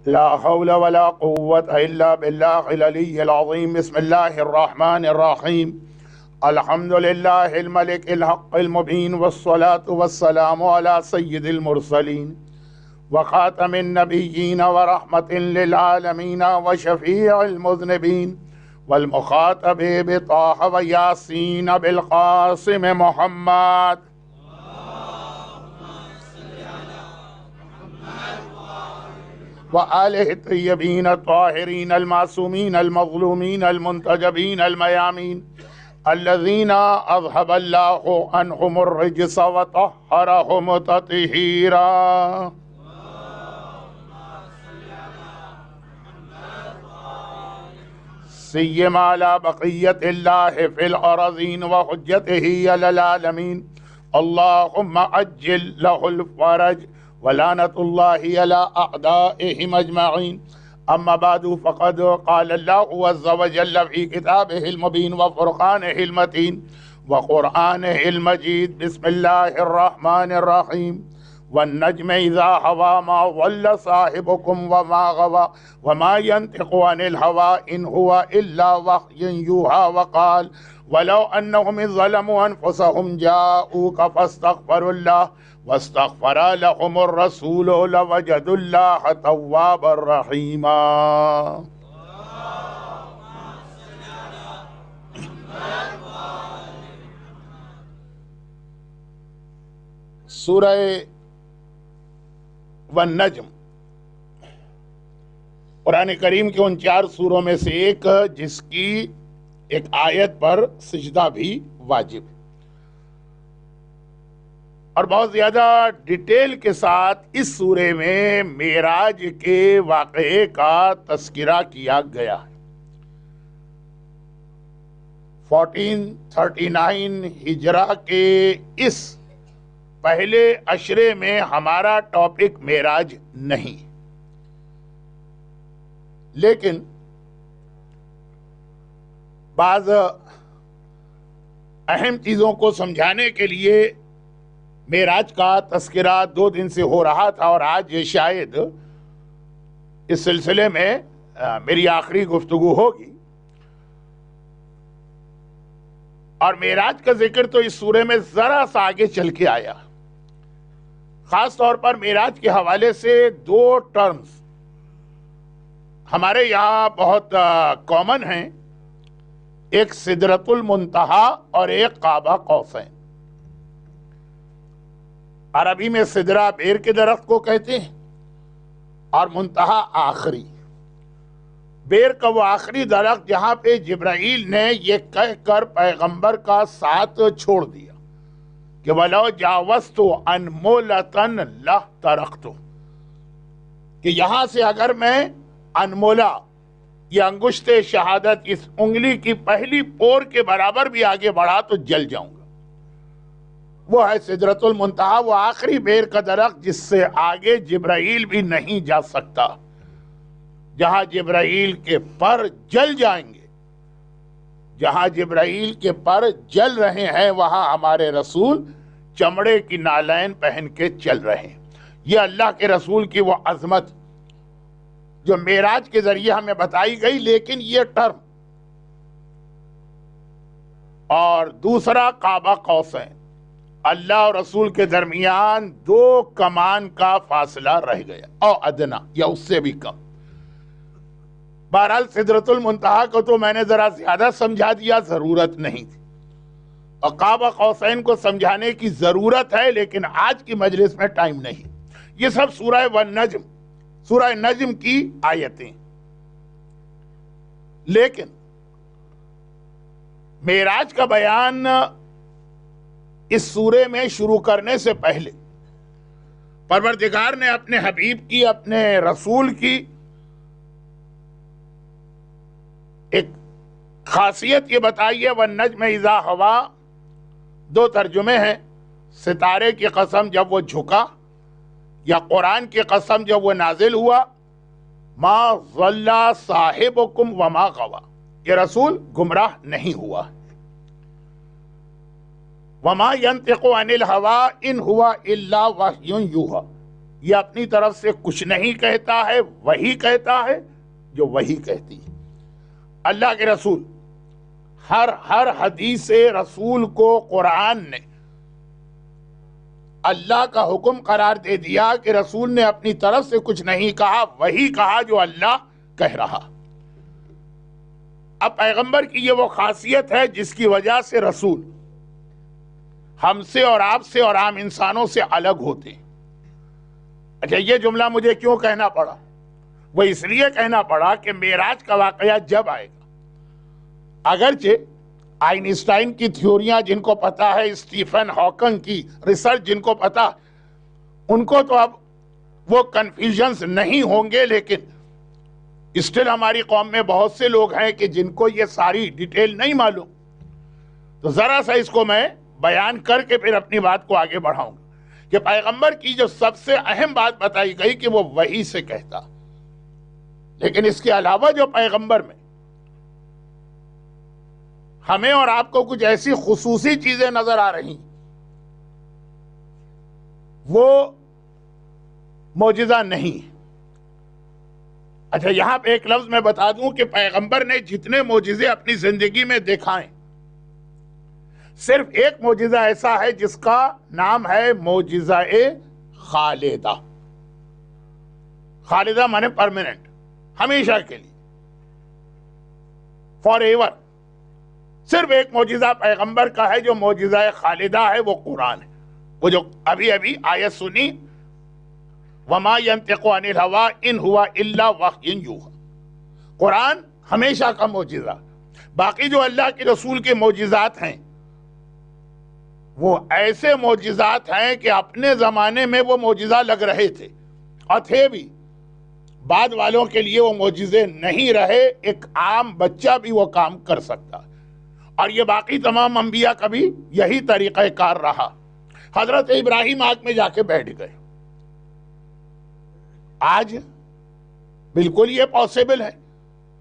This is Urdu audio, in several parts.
لا حول ولا قوة إلا بالله العلي العظيم. بسم الله الرحمن الرحيم. الحمد لله الملك الحق المبين، والصلاة والسلام على سيد المرسلين وخاتم النبيين ورحمة للعالمين وشفيع المذنبين والمخاطب بطه وياسين بالقاسم محمد. وآله الطيبين الطاهرين المعصومين المظلومين المنتجبين الميامين الذين أذهب الله عنهم الرجس وطهرهم تطهيرا. سيما على بقية الله في الأراضين وحجته على العالمين. اللهم عجل له الفرج ولعنة الله على أعدائهم أجمعين. أما بعد، فقد قال الله عز وجل في كتابه المبين وفرقانه المتين وقرآنه المجيد. بسم الله الرحمن الرحيم. والنجم إذا هوى ما ضل صاحبكم وما غوى وما ينطق عن الهوى إن هو إلا وحي يوحى. وقال ولو أنهم إذ ظلموا أنفسهم جاءوك فاستغفروا الله واستغفر لهم الرسول لوجدوا الله توابا رحيما. سورہ والنجم قرآن کریم کے ان 4 سوروں میں سے ایک، جس کی ایک آیت پر سجدہ بھی واجب ہے، اور بہت زیادہ ڈیٹیل کے ساتھ اس سورے میں معراج کے واقعے کا تذکرہ کیا گیا ہے۔ 1439 ہجرہ کے اس پہلے عشرے میں ہمارا ٹاپک معراج نہیں، لیکن بعض اہم چیزوں کو سمجھانے کے لیے معراج کا تذکرہ 2 دن سے ہو رہا تھا، اور آج شاید اس سلسلے میں میری آخری گفتگو ہوگی۔ اور معراج کا ذکر تو اس سورے میں ذرا سا آگے چل کے آیا، خاص طور پر معراج کے حوالے سے 2 ٹرمز ہمارے یہاں بہت کامن ہیں، ایک سدرۃ المنتہا اور ایک قاب قوسین۔ عربی میں سدرہ بیر کے درخت کو کہتے ہیں، اور منتہا آخری، بیر کا وہ آخری درخت جہاں پہ جبرائیل نے یہ کہہ کر پیغمبر کا ساتھ چھوڑ دیا کہ وَلَوْ جَاوَزْتُ أَنْمُولَةً لَاحْتَرَقْتُ، کہ یہاں سے اگر میں انمولہ، یہ انگشت شہادت، اس انگلی کی پہلی پور کے برابر بھی آگے بڑھا تو جل جاؤں گا۔ وہ ہے سدرۃ المنتہا، وہ آخری بیر کا درخت جس سے آگے جبرائیل بھی نہیں جا سکتا، جہاں جبرائیل کے پر جل جائیں گے۔ جہاں جبرائیل کے پر جل رہے ہیں وہاں ہمارے رسول چمڑے کی نالین پہن کے چل رہے ہیں۔ یہ اللہ کے رسول کی وہ عظمت جو معراج کے ذریعے ہمیں بتائی گئی۔ لیکن یہ ٹرم، اور دوسرا قاب قوسین، اللہ اور رسول کے درمیان 2 کمان کا فاصلہ رہ گیا، او ادنا، یا اس سے بھی کم۔ بہرحال سدرۃ المنتہا کو تو میں نے ذرا زیادہ سمجھا دیا، ضرورت نہیں تھی، اور قاب قوسین کو سمجھانے کی ضرورت ہے، لیکن آج کی مجلس میں ٹائم نہیں۔ یہ سب سورہ والنجم، سورہ نجم کی آیتیں۔ لیکن معراج کا بیان اس سورے میں شروع کرنے سے پہلے پروردگار نے اپنے حبیب کی، اپنے رسول کی ایک خاصیت یہ بتائی ہے۔ وَالنَّجْمِ إِذَا هَوَىٰ، 2 ترجمے ہیں، ستارے کی قسم جب وہ جھکا، یا قرآن کی قسم جب وہ نازل ہوا۔ ما ضل صاحبکم وما غوا، یہ رسول گمراہ نہیں ہوا۔ وما ينطق عن الهوى ان هو الا وحی یوحی، یہ اپنی طرف سے کچھ نہیں کہتا ہے، وہی کہتا ہے جو وہی کہتی ہے۔ اللہ کے رسول ہر حدیث رسول کو قرآن نے اللہ کا حکم قرار دے دیا کہ رسول نے اپنی طرف سے کچھ نہیں کہا، وہی کہا جو اللہ کہہ رہا۔ اب پیغمبر کی یہ وہ خاصیت ہے جس کی وجہ سے رسول ہم سے اور آپ سے اور عام انسانوں سے الگ ہوتے ہیں۔ اچھا، یہ جملہ مجھے کیوں کہنا پڑا؟ وہ اس لیے کہنا پڑا کہ معراج کا واقعہ جب آئے گا، اگرچہ آئنسٹائن کی تھیوریاں جن کو پتا ہے، اسٹیفن ہاکنگ کی ریسرچ جن کو پتا، ان کو تو اب وہ کنفیوژنز نہیں ہوں گے، لیکن اسٹل ہماری قوم میں بہت سے لوگ ہیں کہ جن کو یہ ساری ڈیٹیل نہیں معلوم، تو ذرا سا اس کو میں بیان کر کے پھر اپنی بات کو آگے بڑھاؤں گا کہ پیغمبر کی جو سب سے اہم بات بتائی گئی کہ وہ وحی سے کہتا، لیکن اس کے علاوہ جو پیغمبر میں ہمیں اور آپ کو کچھ ایسی خصوصی چیزیں نظر آ رہی، وہ معجزہ نہیں۔ اچھا، یہاں پہ ایک لفظ میں بتا دوں کہ پیغمبر نے جتنے معجزے اپنی زندگی میں دکھائے، صرف ایک معجزہ ایسا ہے جس کا نام ہے معجزہ خالدہ۔ خالدہ مانے پرماننٹ، ہمیشہ کے لیے، فار ایور۔ صرف ایک معجزہ پیغمبر کا ہے جو معجزہ خالدہ ہے، وہ قرآن ہے۔ وہ جو ابھی آیت سنی، وَمَا يَنْتِقُ عَنِ الْهَوَىٰ إِنْ هُوَ إِلَّا وَحْيٌ يُوحَىٰ۔ قرآن ہمیشہ کا معجزہ۔ باقی جو اللہ کے رسول کے معجزات ہیں، وہ ایسے معجزات ہیں کہ اپنے زمانے میں وہ معجزہ لگ رہے تھے اور تھے بھی، بعد والوں کے لیے وہ معجزے نہیں رہے، ایک عام بچہ بھی وہ کام کر سکتا، اور یہ باقی تمام انبیاء کا بھی یہی طریقہ کار رہا۔ حضرت ابراہیم آگ میں جا کے بیٹھ گئے، آج بالکل یہ پاسبل ہے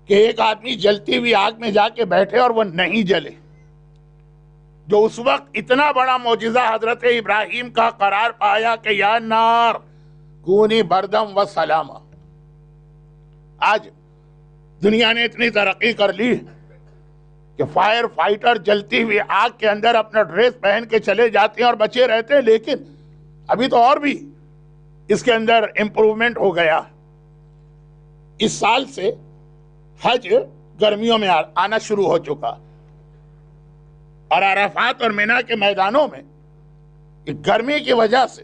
کہ ایک آدمی جلتی ہوئی آگ میں جا کے بیٹھے اور وہ نہیں جلے۔ جو اس وقت اتنا بڑا معجزہ حضرت ابراہیم کا قرار پایا کہ یا نار کونی بردم و سلاما۔ آج دنیا نے اتنی ترقی کر لی کہ فائر فائٹر جلتی ہوئی آگ کے اندر اپنا ڈریس پہن کے چلے جاتے ہیں اور بچے رہتے ہیں، لیکن ابھی تو اور بھی اس کے اندر امپروومنٹ ہو گیا۔ اس سال سے حج گرمیوں میں آنا شروع ہو چکا، اور عرفات اور مینا کے میدانوں میں گرمی کی وجہ سے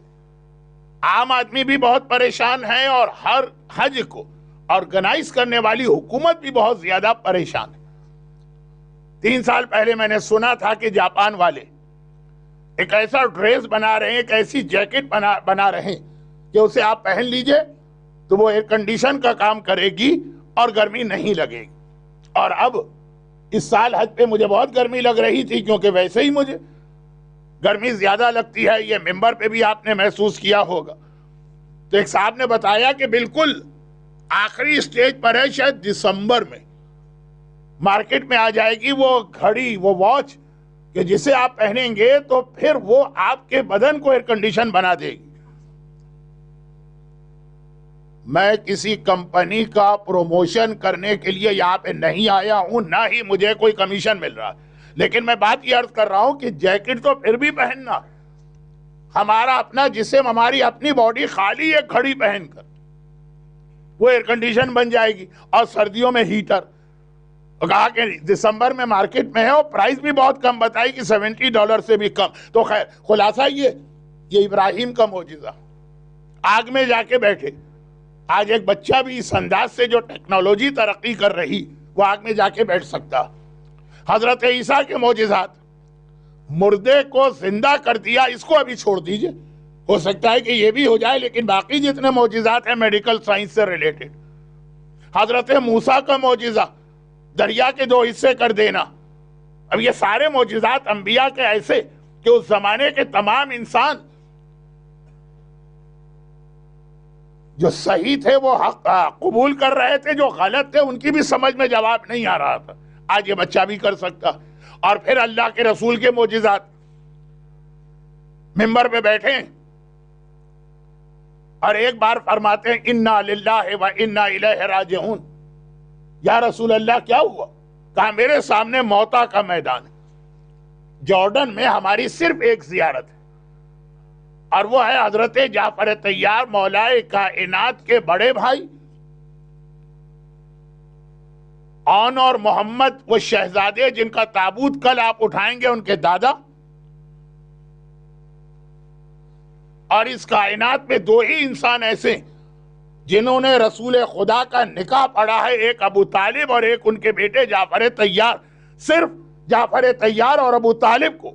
عام آدمی بھی بہت پریشان ہے، اور ہر حج کو آرگنائز کرنے والی حکومت بھی بہت زیادہ پریشان ہے۔ 3 سال پہلے میں نے سنا تھا کہ جاپان والے ایک ایسا ڈریس بنا رہے ہیں، ایک ایسی جیکٹ بنا رہے ہیں کہ اسے آپ پہن لیجئے تو وہ ایئر کنڈیشن کا کام کرے گی اور گرمی نہیں لگے گی۔ اور اب اس سال حج پہ مجھے بہت گرمی لگ رہی تھی، کیونکہ ویسے ہی مجھے گرمی زیادہ لگتی ہے، یہ ممبر پہ بھی آپ نے محسوس کیا ہوگا۔ تو ایک صاحب نے بتایا کہ بالکل آخری سٹیج پر ہے، شاید دسمبر میں مارکیٹ میں آ جائے گی وہ گھڑی، وہ واچ کہ جسے آپ پہنیں گے تو پھر وہ آپ کے بدن کو ایئر کنڈیشن بنا دے گی۔ میں کسی کمپنی کا پروموشن کرنے کے لیے یہاں پہ نہیں آیا ہوں، نہ ہی مجھے کوئی کمیشن مل رہا، لیکن میں بات یہ عرض کر رہا ہوں کہ جیکٹ تو پھر بھی پہننا، ہمارا اپنا جسم، ہماری اپنی باڈی خالی ایک گھڑی پہن کر وہ ایئر کنڈیشن بن جائے گی، اور سردیوں میں ہیٹر۔ کہا کہ دسمبر میں مارکیٹ میں ہے، اور پرائز بھی بہت کم بتائی کہ $70 سے بھی کم۔ تو خیر، خلاصہ یہ ابراہیم کا معجزہ، آگ میں جا کے بیٹھے۔ آج ایک بچہ بھی اس انداز سے جو ٹیکنالوجی ترقی کر رہی، وہ آگ میں جا کے بیٹھ سکتا۔ حضرت عیسیٰ کے معجزات، مردے کو زندہ کر دیا، اس کو ابھی چھوڑ دیجئے، ہو سکتا ہے کہ یہ بھی ہو جائے، لیکن باقی جتنے معجزات ہیں میڈیکل سائنس سے ریلیٹڈ۔ حضرت موسیٰ کا معجزہ، دریا کے 2 حصے کر دینا۔ اب یہ سارے معجزات انبیاء کے ایسے کہ اس زمانے کے تمام انسان جو صحیح تھے وہ حق قبول کر رہے تھے، جو غلط تھے ان کی بھی سمجھ میں جواب نہیں آ رہا تھا۔ آج یہ بچہ بھی کر سکتا۔ اور پھر اللہ کے رسول کے معجزات، ممبر پہ بیٹھے اور ایک بار فرماتے ہیں انا للہ و انا الیہ راجعون. یا رسول اللہ کیا ہوا؟ کہا میرے سامنے موتا کا میدان ہے. جارڈن میں ہماری صرف ایک زیارت ہے اور وہ ہے حضرت جعفر طیار مولائے کائنات کے بڑے بھائی آن اور محمد وہ شہزادے جن کا تابوت کل آپ اٹھائیں گے ان کے دادا. اور اس کائنات میں دو ہی انسان ایسے جنہوں نے رسول خدا کا نکاح پڑھا ہے, ایک ابو طالب اور ایک ان کے بیٹے جعفر طیار. صرف جعفر طیار اور ابو طالب کو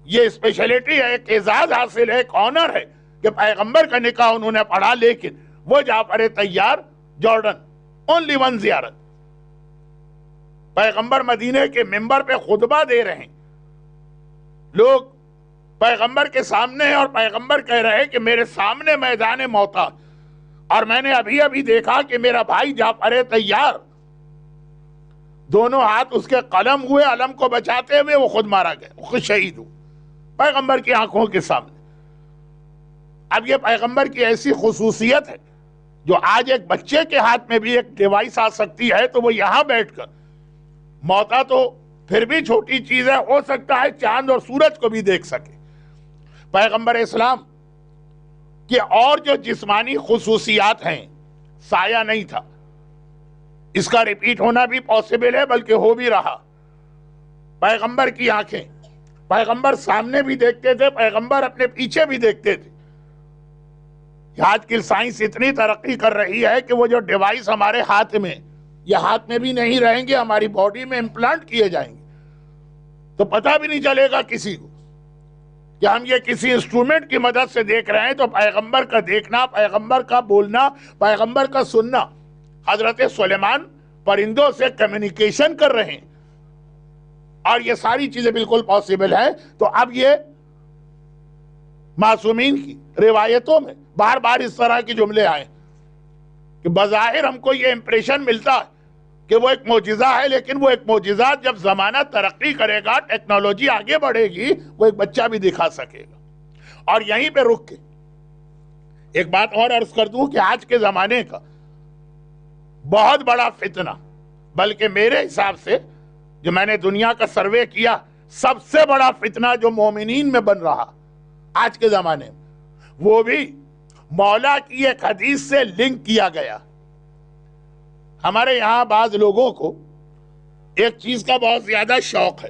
یہ اسپیشلٹی ہے, ایک اعزاز حاصل ہے, ایک آنر ہے کہ پیغمبر کا نکاح انہوں نے پڑھا. لیکن وہ جعفر طیار جارڈن اونلی ون زیارت. پیغمبر مدینے کے منبر پہ خطبہ دے رہے ہیں, لوگ پیغمبر کے سامنے اور پیغمبر کہہ رہے ہیں کہ میرے سامنے میدان موتا اور میں نے ابھی ابھی دیکھا کہ میرا بھائی جعفر طیار دونوں ہاتھ اس کے قلم ہوئے, علم کو بچاتے ہوئے وہ خود مارا گیا, خود شہید ہو پیغمبر کی آنکھوں کے سامنے. اب یہ پیغمبر کی ایسی خصوصیت ہے جو آج ایک بچے کے ہاتھ میں بھی ایک ڈیوائس آ سکتی ہے تو وہ یہاں بیٹھ کر موتا تو پھر بھی چھوٹی چیز ہے, ہو سکتا ہے چاند اور سورج کو بھی دیکھ سکے. پیغمبر اسلام کہ اور جو جسمانی خصوصیات ہیں سایہ نہیں تھا, اس کا ریپیٹ ہونا بھی پاسبل ہے بلکہ ہو بھی رہا. پیغمبر کی آنکھیں, پیغمبر سامنے بھی دیکھتے تھے, پیغمبر اپنے پیچھے بھی دیکھتے تھے. آج کی سائنس اتنی ترقی کر رہی ہے کہ وہ جو ڈیوائس ہمارے ہاتھ میں, یہ ہاتھ میں بھی نہیں رہیں گے, ہماری باڈی میں امپلانٹ کیے جائیں گے تو پتہ بھی نہیں چلے گا کسی کو کہ ہم یہ کسی انسٹرومنٹ کی مدد سے دیکھ رہے ہیں. تو پیغمبر کا دیکھنا, پیغمبر کا بولنا, پیغمبر کا سننا. حضرت سلیمان پرندوں سے کمیونیکیشن کر رہے ہیں اور یہ ساری چیزیں بالکل پاسبل ہیں. تو اب یہ معصومین کی روایتوں میں بار بار اس طرح کے جملے آئے کہ بظاہر ہم کو یہ امپریشن ملتا ہے کہ وہ ایک معجزہ ہے, لیکن وہ ایک معجزہ جب زمانہ ترقی کرے گا, ٹیکنالوجی آگے بڑھے گی, وہ ایک بچہ بھی دکھا سکے گا. اور یہیں پہ رک کے ایک بات اور عرض کر دوں کہ آج کے زمانے کا بہت بڑا فتنہ, بلکہ میرے حساب سے جو میں نے دنیا کا سروے کیا, سب سے بڑا فتنہ جو مومنین میں بن رہا آج کے زمانے میں, وہ بھی مولا کی ایک حدیث سے لنک کیا گیا. ہمارے یہاں بعض لوگوں کو ایک چیز کا بہت زیادہ شوق ہے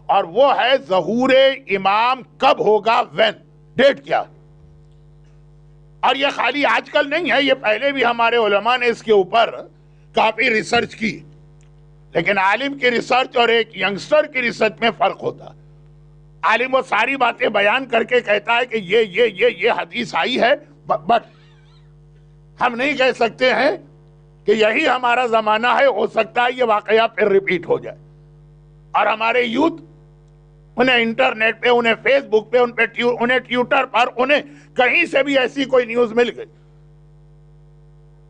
اور وہ ہے ظہور امام کب ہوگا, وین, ڈیٹ کیا. اور یہ خالی آج کل نہیں ہے, یہ پہلے بھی ہمارے علماء نے اس کے اوپر کافی ریسرچ کی. لیکن عالم کی ریسرچ اور ایک ینگسٹر کی ریسرچ میں فرق ہوتا. عالم وہ ساری باتیں بیان کر کے کہتا ہے کہ یہ حدیث آئی ہے, بٹ ہم نہیں کہہ سکتے ہیں کہ یہی ہمارا زمانہ ہے, ہو سکتا ہے یہ واقعہ پھر ریپیٹ ہو جائے. اور ہمارے یوتھ, انہیں انٹرنیٹ پہ, انہیں فیس بک پہ, انہیں ٹویٹر پر, انہیں کہیں سے بھی ایسی کوئی نیوز مل گئی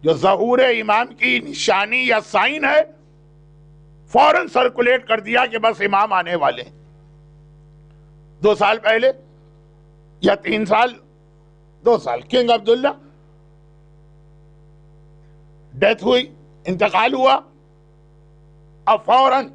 جو ظہور امام کی نشانی یا سائن ہے, فوراً سرکولیٹ کر دیا کہ بس امام آنے والے ہیں. 2 سال پہلے یا 3 سال, 2 سال, کنگ عبداللہ ڈیتھ ہوئی, انتقال ہوا, اب فوراً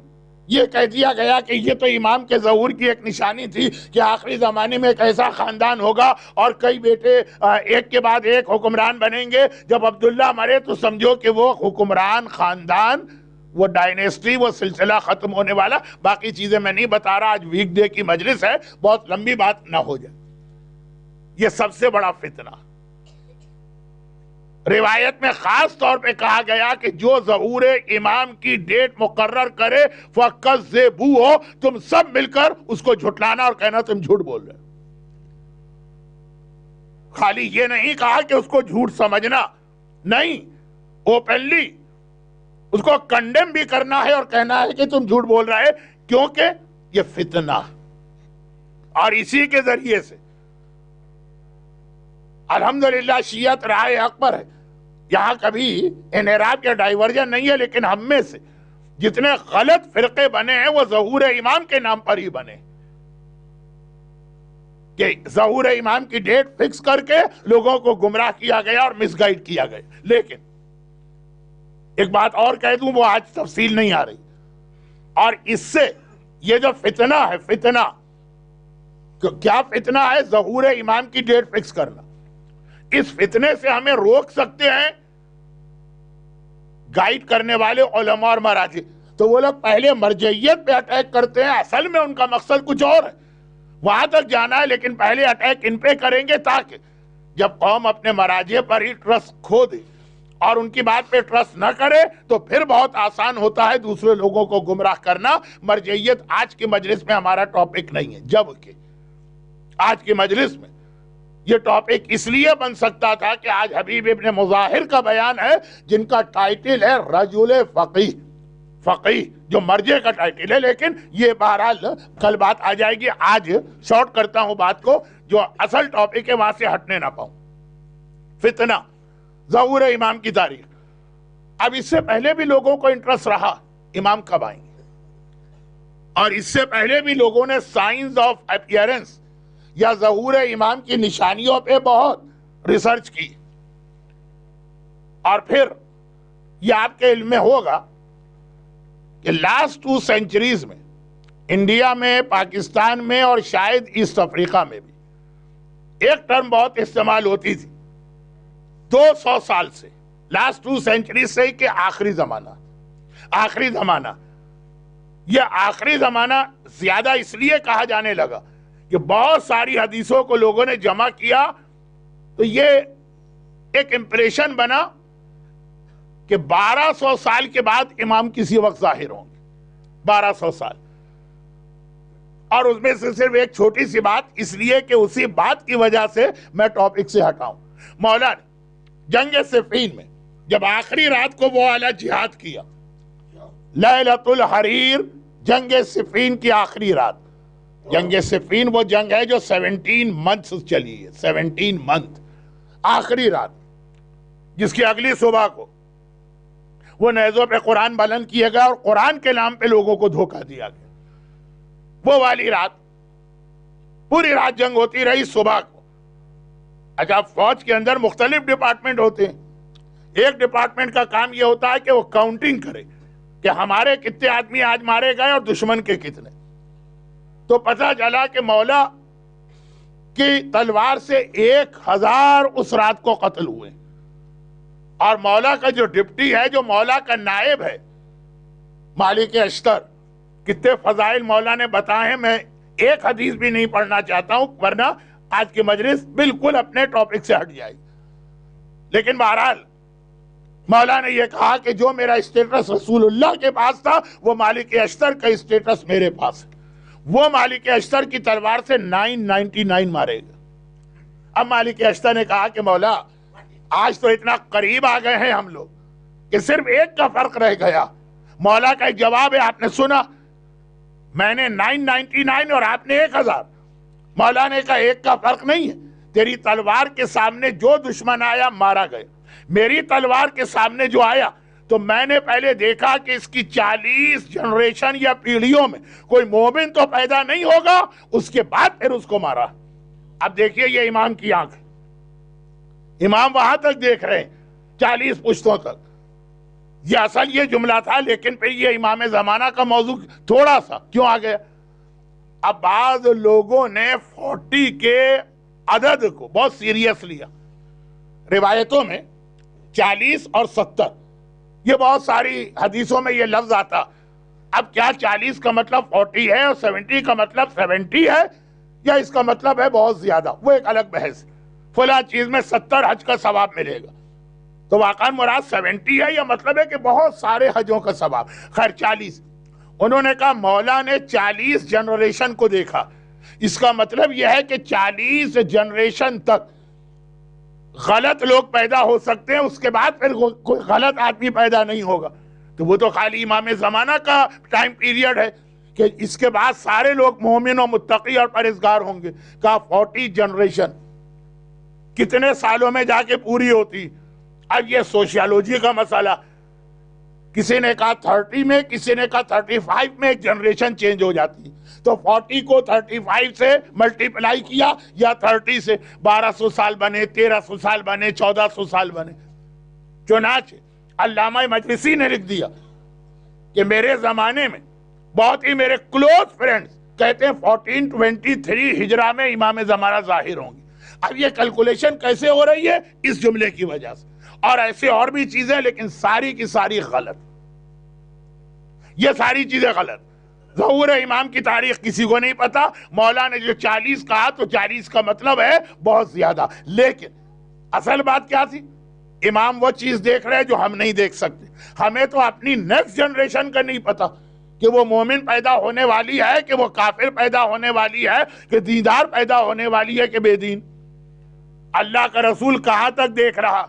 یہ کہہ دیا گیا کہ یہ تو امام کے ظہور کی ایک نشانی تھی کہ آخری زمانے میں ایک ایسا خاندان ہوگا اور کئی بیٹے ایک کے بعد ایک حکمران بنیں گے. جب عبداللہ مرے تو سمجھو کہ وہ حکمران خاندان, وہ ڈائنیسٹی, وہ سلسلہ ختم ہونے والا. باقی چیزیں میں نہیں بتا رہا, آج ویک ڈے کی مجلس ہے, بہت لمبی بات نہ ہو جائے. یہ سب سے بڑا فتنہ. روایت میں خاص طور پہ کہا گیا کہ جو ظہور امام کی ڈیٹ مقرر کرے فَكَذِّبُوهُ, تم سب مل کر اس کو جھٹلانا اور کہنا تم جھوٹ بول رہے. خالی یہ نہیں کہا کہ اس کو جھوٹ سمجھنا, نہیں, اوپنلی اس کو کنڈیم بھی کرنا ہے اور کہنا ہے کہ تم جھوٹ بول رہے, کیونکہ یہ فتنہ. اور اسی کے ذریعے سے الحمدللہ شیعت راہ حق پر ہے. یہاں کبھی انحراف یا ڈائیورجن نہیں ہے, لیکن ہم میں سے جتنے غلط فرقے بنے ہیں وہ ظہور امام کے نام پر ہی بنے کہ ظہور امام کی ڈیٹ فکس کر کے لوگوں کو گمراہ کیا گیا اور مس گائیڈ کیا گیا. لیکن ایک بات اور کہہ دوں، وہ آج تفصیل نہیں آ رہی، اور اس سے یہ جو فتنہ ہے، فتنہ کیا فتنہ ہے؟ ظہور امام کی ڈیٹ فکس کرنا. اس فتنے سے ہمیں روک سکتے ہیں گائیڈ کرنے والے علماء اور مراجع. تو وہ لوگ پہلے مرجعیت پہ اٹیک کرتے ہیں، اصل میں ان کا مقصد کچھ اور ہے، وہاں تک جانا ہے، لیکن پہلے اٹیک ان پہ کریں گے تاکہ جب قوم اپنے مراجع پر ہی ٹرسٹ کھو دے اور ان کی بات پہ ٹرسٹ نہ کرے تو پھر بہت آسان ہوتا ہے دوسرے لوگوں کو گمراہ کرنا. مرجعیت آج کی مجلس میں ہمارا ٹاپک نہیں ہے، جبکہ آج کی مجلس میں یہ ٹاپک اس لیے بن سکتا تھا کہ آج حبیب ابن مظاہر کا بیان ہے جن کا ٹائٹل ہے رجل فقیہ، فقیہ جو مرجع کا ٹائٹل ہے، لیکن یہ بہرحال کل بات آ جائے گی. آج شارٹ کرتا ہوں بات کو، جو اصل ٹاپک ہے وہاں سے ہٹنے نہ پاؤں. فتنہ ظہور امام کی تاریخ. اب اس سے پہلے بھی لوگوں کو انٹرسٹ رہا امام کب آئیں گے، اور اس سے پہلے بھی لوگوں نے سائنز آف اپیئرنس یا ظہور امام کی نشانیوں پہ بہت ریسرچ کی. اور پھر یہ آپ کے علم میں ہوگا کہ لاسٹ 2 سینچریز میں انڈیا میں، پاکستان میں اور شاید ایسٹ افریقہ میں بھی ایک ٹرم بہت استعمال ہوتی تھی 200 سال سے، لاسٹ 2 سینچریز سے، کہ آخری زمانہ. آخری زمانہ، یہ آخری زمانہ زیادہ اس لیے کہا جانے لگا کہ بہت ساری حدیثوں کو لوگوں نے جمع کیا تو یہ ایک امپریشن بنا کہ 1200 سال کے بعد امام کسی وقت ظاہر ہوں گے. 1200 سال. اور اس میں سے صرف ایک چھوٹی سی بات، اس لیے کہ اسی بات کی وجہ سے میں ٹاپک سے ہٹاؤں. مولا نے جنگ صفین میں جب آخری رات کو وہ اعلیٰ جہاد کیا، لیلۃ الحریر، جنگ صفین کی آخری رات. جنگ صفین وہ جنگ ہے جو 17 منتھ چلی ہے، 17 منتھ. آخری رات جس کی اگلی صبح کو وہ نیزوں پہ قرآن بلند کیا گیا اور قرآن کے نام پہ لوگوں کو دھوکہ دیا گیا. وہ والی رات پوری رات جنگ ہوتی رہی. صبح کو اچھا، فوج کے اندر مختلف ڈپارٹمنٹ ہوتے ہیں. ایک ڈپارٹمنٹ کا کام یہ ہوتا ہے کہ وہ کاؤنٹنگ کرے کہ ہمارے کتنے آدمی آج مارے گئے اور دشمن کے کتنے. تو پتہ چلا کہ مولا کی تلوار سے 1000 اس رات کو قتل ہوئے. اور مولا کا جو ڈپٹی ہے، جو مولا کا نائب ہے، مالک اشتر، کتنے فضائل مولا نے بتائے ہیں. میں ایک حدیث بھی نہیں پڑھنا چاہتا ہوں ورنہ آج کی مجلس بالکل اپنے ٹاپک سے ہٹ جائے گی. لیکن بہرحال مولا نے یہ کہا کہ جو میرا اسٹیٹس رسول اللہ کے پاس تھا وہ مالک اشتر کا اسٹیٹس میرے پاس ہے. وہ مالک اشتر کی تلوار سے 999 مارے گا. اب مالک اشتر نے کہا کہ مولا آج تو اتنا قریب آ گئے ہیں ہم لوگ کہ صرف ایک کا فرق رہ گیا. مولا کا ایک جواب ہے، آپ نے سنا، میں نے 999 اور آپ نے 1000. مولا نے کہا ایک کا فرق نہیں ہے، تیری تلوار کے سامنے جو دشمن آیا مارا گیا. میری تلوار کے سامنے جو آیا تو میں نے پہلے دیکھا کہ اس کی 40 جنریشن یا پیڑھیوں میں کوئی مومن تو پیدا نہیں ہوگا، اس کے بعد پھر اس کو مارا. اب دیکھیے یہ امام کی آنکھ، امام وہاں تک دیکھ رہے ہیں 40 پشتوں تک. یہ اصل یہ جملہ تھا، لیکن پھر یہ امام زمانہ کا موضوع تھوڑا سا کیوں آ گیا. اب بعض لوگوں نے 40 کے عدد کو بہت سیریس لیا. روایتوں میں 40 اور 70 یہ بہت ساری حدیثوں میں یہ لفظ آتا. اب کیا 40 کا مطلب 40 ہے اور 70 کا مطلب 70 ہے، یا اس کا مطلب ہے بہت زیادہ، وہ ایک الگ بحث. فلاں چیز میں 70 حج کا ثواب ملے گا تو واقعاً مراد 70 ہے، یا مطلب ہے کہ بہت سارے حجوں کا ثواب. خیر 40. انہوں نے کہا مولا نے 40 جنریشن کو دیکھا. اس کا مطلب یہ ہے کہ 40 جنریشن تک غلط لوگ پیدا ہو سکتے ہیں، اس کے بعد پھر کوئی غلط آدمی پیدا نہیں ہوگا. تو وہ تو خالی امام زمانہ کا ٹائم پیریڈ ہے کہ اس کے بعد سارے لوگ مومن و متقی اور پرہیزگار ہوں گے. کہا 40 جنریشن کتنے سالوں میں جا کے پوری ہوتی. اب یہ سوشیالوجی کا مسئلہ کسی نے کہا 30 میں، کسی نے کہا 35 میں ایک جنریشن چینج ہو جاتی، تو 40 کو 35 سے ملٹیپلائی کیا یا 30 سے 1200 سال بنے، 1300 سال بنے، 1400 سال بنے۔ چنانچہ علامہ مجلسی نے لکھ دیا کہ میرے زمانے میں بہت ہی میرے کلوز فرینڈز کہتے ہیں 1423 ہجرہ میں امام زمانہ ظاہر ہوں گے۔ اب یہ کیلکولیشن کیسے ہو رہی ہے؟ اس جملے کی وجہ سے، اور ایسے اور بھی چیزیں، لیکن ساری کی ساری غلط، یہ ساری چیزیں غلط۔ ظہور امام کی تاریخ کسی کو نہیں پتا، مولا نے جو 40 کہا تو 40 کا مطلب ہے بہت زیادہ، لیکن اصل بات کیا تھی؟ امام وہ چیز دیکھ رہے جو ہم نہیں دیکھ سکتے۔ ہمیں تو اپنی نیکسٹ جنریشن کا نہیں پتا کہ وہ مومن پیدا ہونے والی ہے کہ وہ کافر پیدا ہونے والی ہے کہ دیندار پیدا ہونے والی ہے کہ بے دین۔ اللہ کا رسول کہاں تک دیکھ رہا،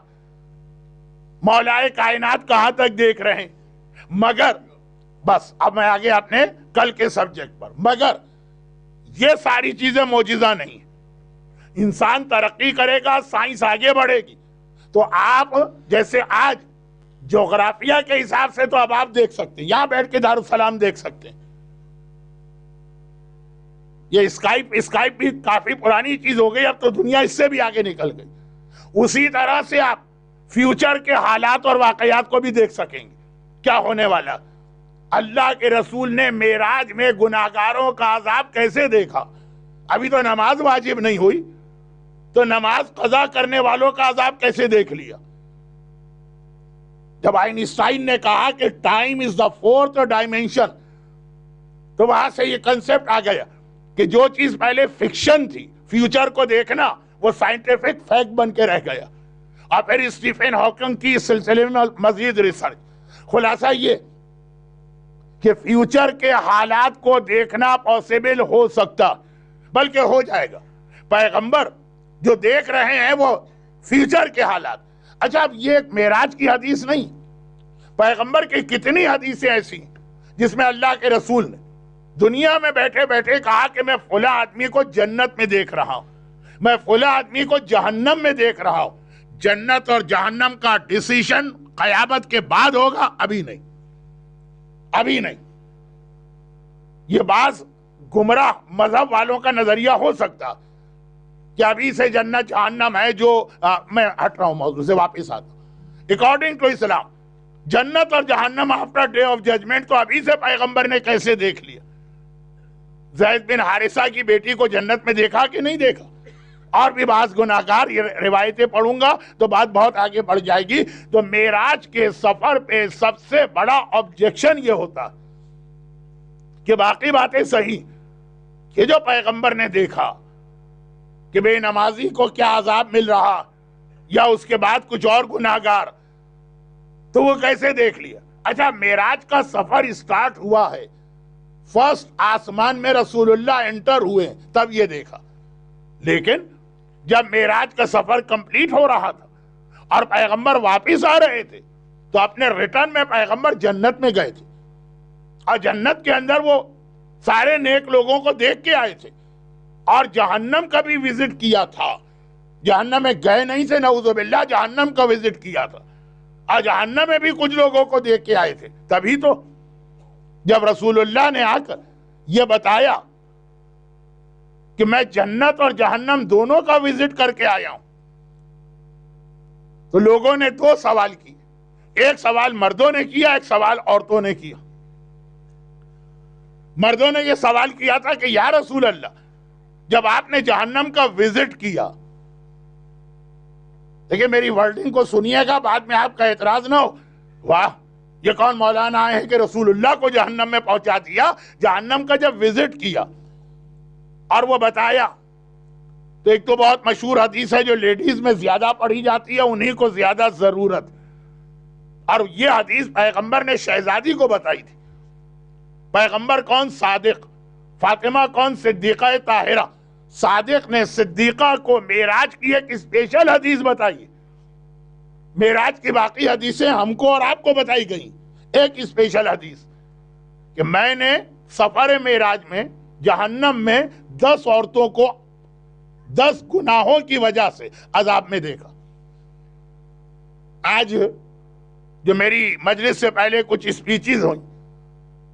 مولائے کائنات کہاں تک دیکھ رہے ہیں، مگر بس اب میں آگے اپنے کل کے سبجیکٹ پر، مگر یہ ساری چیزیں معجزہ نہیں۔ انسان ترقی کرے گا، سائنس آگے بڑھے گی، تو آپ جیسے آج جغرافیہ کے حساب سے تو اب آپ دیکھ سکتے ہیں، یہاں بیٹھ کے دارالسلام دیکھ سکتے ہیں۔ یہ اسکائپ بھی کافی پرانی چیز ہو گئی، اب تو دنیا اس سے بھی آگے نکل گئی۔ اسی طرح سے آپ فیوچر کے حالات اور واقعات کو بھی دیکھ سکیں گے، کیا ہونے والا۔ اللہ کے رسول نے معراج میں گناہگاروں کا عذاب کیسے دیکھا؟ ابھی تو نماز واجب نہیں ہوئی، تو نماز قضا کرنے والوں کا عذاب کیسے دیکھ لیا؟ جب آئنسٹائن نے کہا کہ time is the fourth dimension, تو وہاں سے یہ کنسپٹ آ گیا کہ جو چیز پہلے فکشن تھی، فیوچر کو دیکھنا، وہ سائنٹیفک فیکٹ بن کے رہ گیا۔ اور پھر اسٹیفن ہاکنگ کی اس سلسلے میں مزید ریسرچ، خلاصہ یہ کہ فیوچر کے حالات کو دیکھنا پاسبل ہو سکتا، بلکہ ہو جائے گا۔ پیغمبر جو دیکھ رہے ہیں وہ فیوچر کے حالات۔ اچھا، اب یہ ایک معراج کی حدیث نہیں، پیغمبر کی کتنی حدیثیں ایسی ہیں جس میں اللہ کے رسول نے دنیا میں بیٹھے بیٹھے کہا کہ میں فلاں آدمی کو جنت میں دیکھ رہا ہوں، میں فلاں آدمی کو جہنم میں دیکھ رہا ہوں۔ جنت اور جہنم کا ڈیسیشن قیامت کے بعد ہوگا، ابھی نہیں، ابھی نہیں۔ یہ بعض گمراہ مذہب والوں کا نظریہ ہو سکتا کہ ابھی سے جنت جہنم ہے، جو میں ہٹ رہا ہوں موضوع سے، واپس آتا ہوں۔ اکارڈنگ ٹو اسلام جنت اور جہنم آفٹر ڈے آف ججمنٹ تو ابھی سے پیغمبر نے کیسے دیکھ لیا؟ زید بن حارثہ کی بیٹی کو جنت میں دیکھا کہ نہیں دیکھا؟ اور بھی بعض گناہگار، یہ روایتیں پڑھوں گا تو بات بہت آگے بڑھ جائے گی۔ تو معراج کے سفر پہ سب سے بڑا آبجیکشن یہ ہوتا کہ باقی باتیں صحیح، کہ جو پیغمبر نے دیکھا کہ بے نمازی کو کیا عذاب مل رہا، یا اس کے بعد کچھ اور گناہگار، تو وہ کیسے دیکھ لیا؟ اچھا، معراج کا سفر سٹارٹ ہوا ہے، فرسٹ آسمان میں رسول اللہ انٹر ہوئے تب یہ دیکھا، لیکن جب معراج کا سفر کمپلیٹ ہو رہا تھا اور پیغمبر واپس آ رہے تھے تو اپنے ریٹرن میں پیغمبر جنت میں گئے تھے، اور جنت کے اندر وہ سارے نیک لوگوں کو دیکھ کے آئے تھے، اور جہنم کا بھی وزٹ کیا تھا۔ جہنم میں گئے نہیں تھے، نعوذ باللہ، جہنم کا وزٹ کیا تھا، اور جہنم میں بھی کچھ لوگوں کو دیکھ کے آئے تھے۔ تبھی تو جب رسول اللہ نے آ کر یہ بتایا کہ میں جنت اور جہنم دونوں کا وزٹ کر کے آیا ہوں، تو لوگوں نے دو سوال کی، ایک سوال مردوں نے کیا، ایک سوال عورتوں نے کیا۔ مردوں نے یہ سوال کیا تھا کہ یا رسول اللہ، جب آپ نے جہنم کا وزٹ کیا، دیکھیں میری ورڈنگ کو سنیے گا، بعد میں آپ کا اعتراض نہ ہو، واہ یہ کون مولانا ہے کہ رسول اللہ کو جہنم میں پہنچا دیا۔ جہنم کا جب وزٹ کیا اور وہ بتایا، تو ایک تو بہت مشہور حدیث ہے جو لیڈیز میں زیادہ پڑھی جاتی ہے، انہی کو زیادہ ضرورت، اور یہ حدیث پیغمبر نے شہزادی کو بتائی تھی۔ پیغمبر کون؟ صادق۔ فاطمہ کون؟ صدیقہ طاہرہ۔ صادق نے صدیقہ کو معراج کی ایک اسپیشل حدیث بتائی، معراج کی باقی حدیثیں ہم کو اور آپ کو بتائی گئیں، ایک اسپیشل حدیث کہ میں نے سفر معراج میں جہنم میں 10 عورتوں کو 10 گناہوں کی وجہ سے عذاب میں دیکھا۔ آج جو میری مجلس سے پہلے کچھ اسپیچز ہوئی،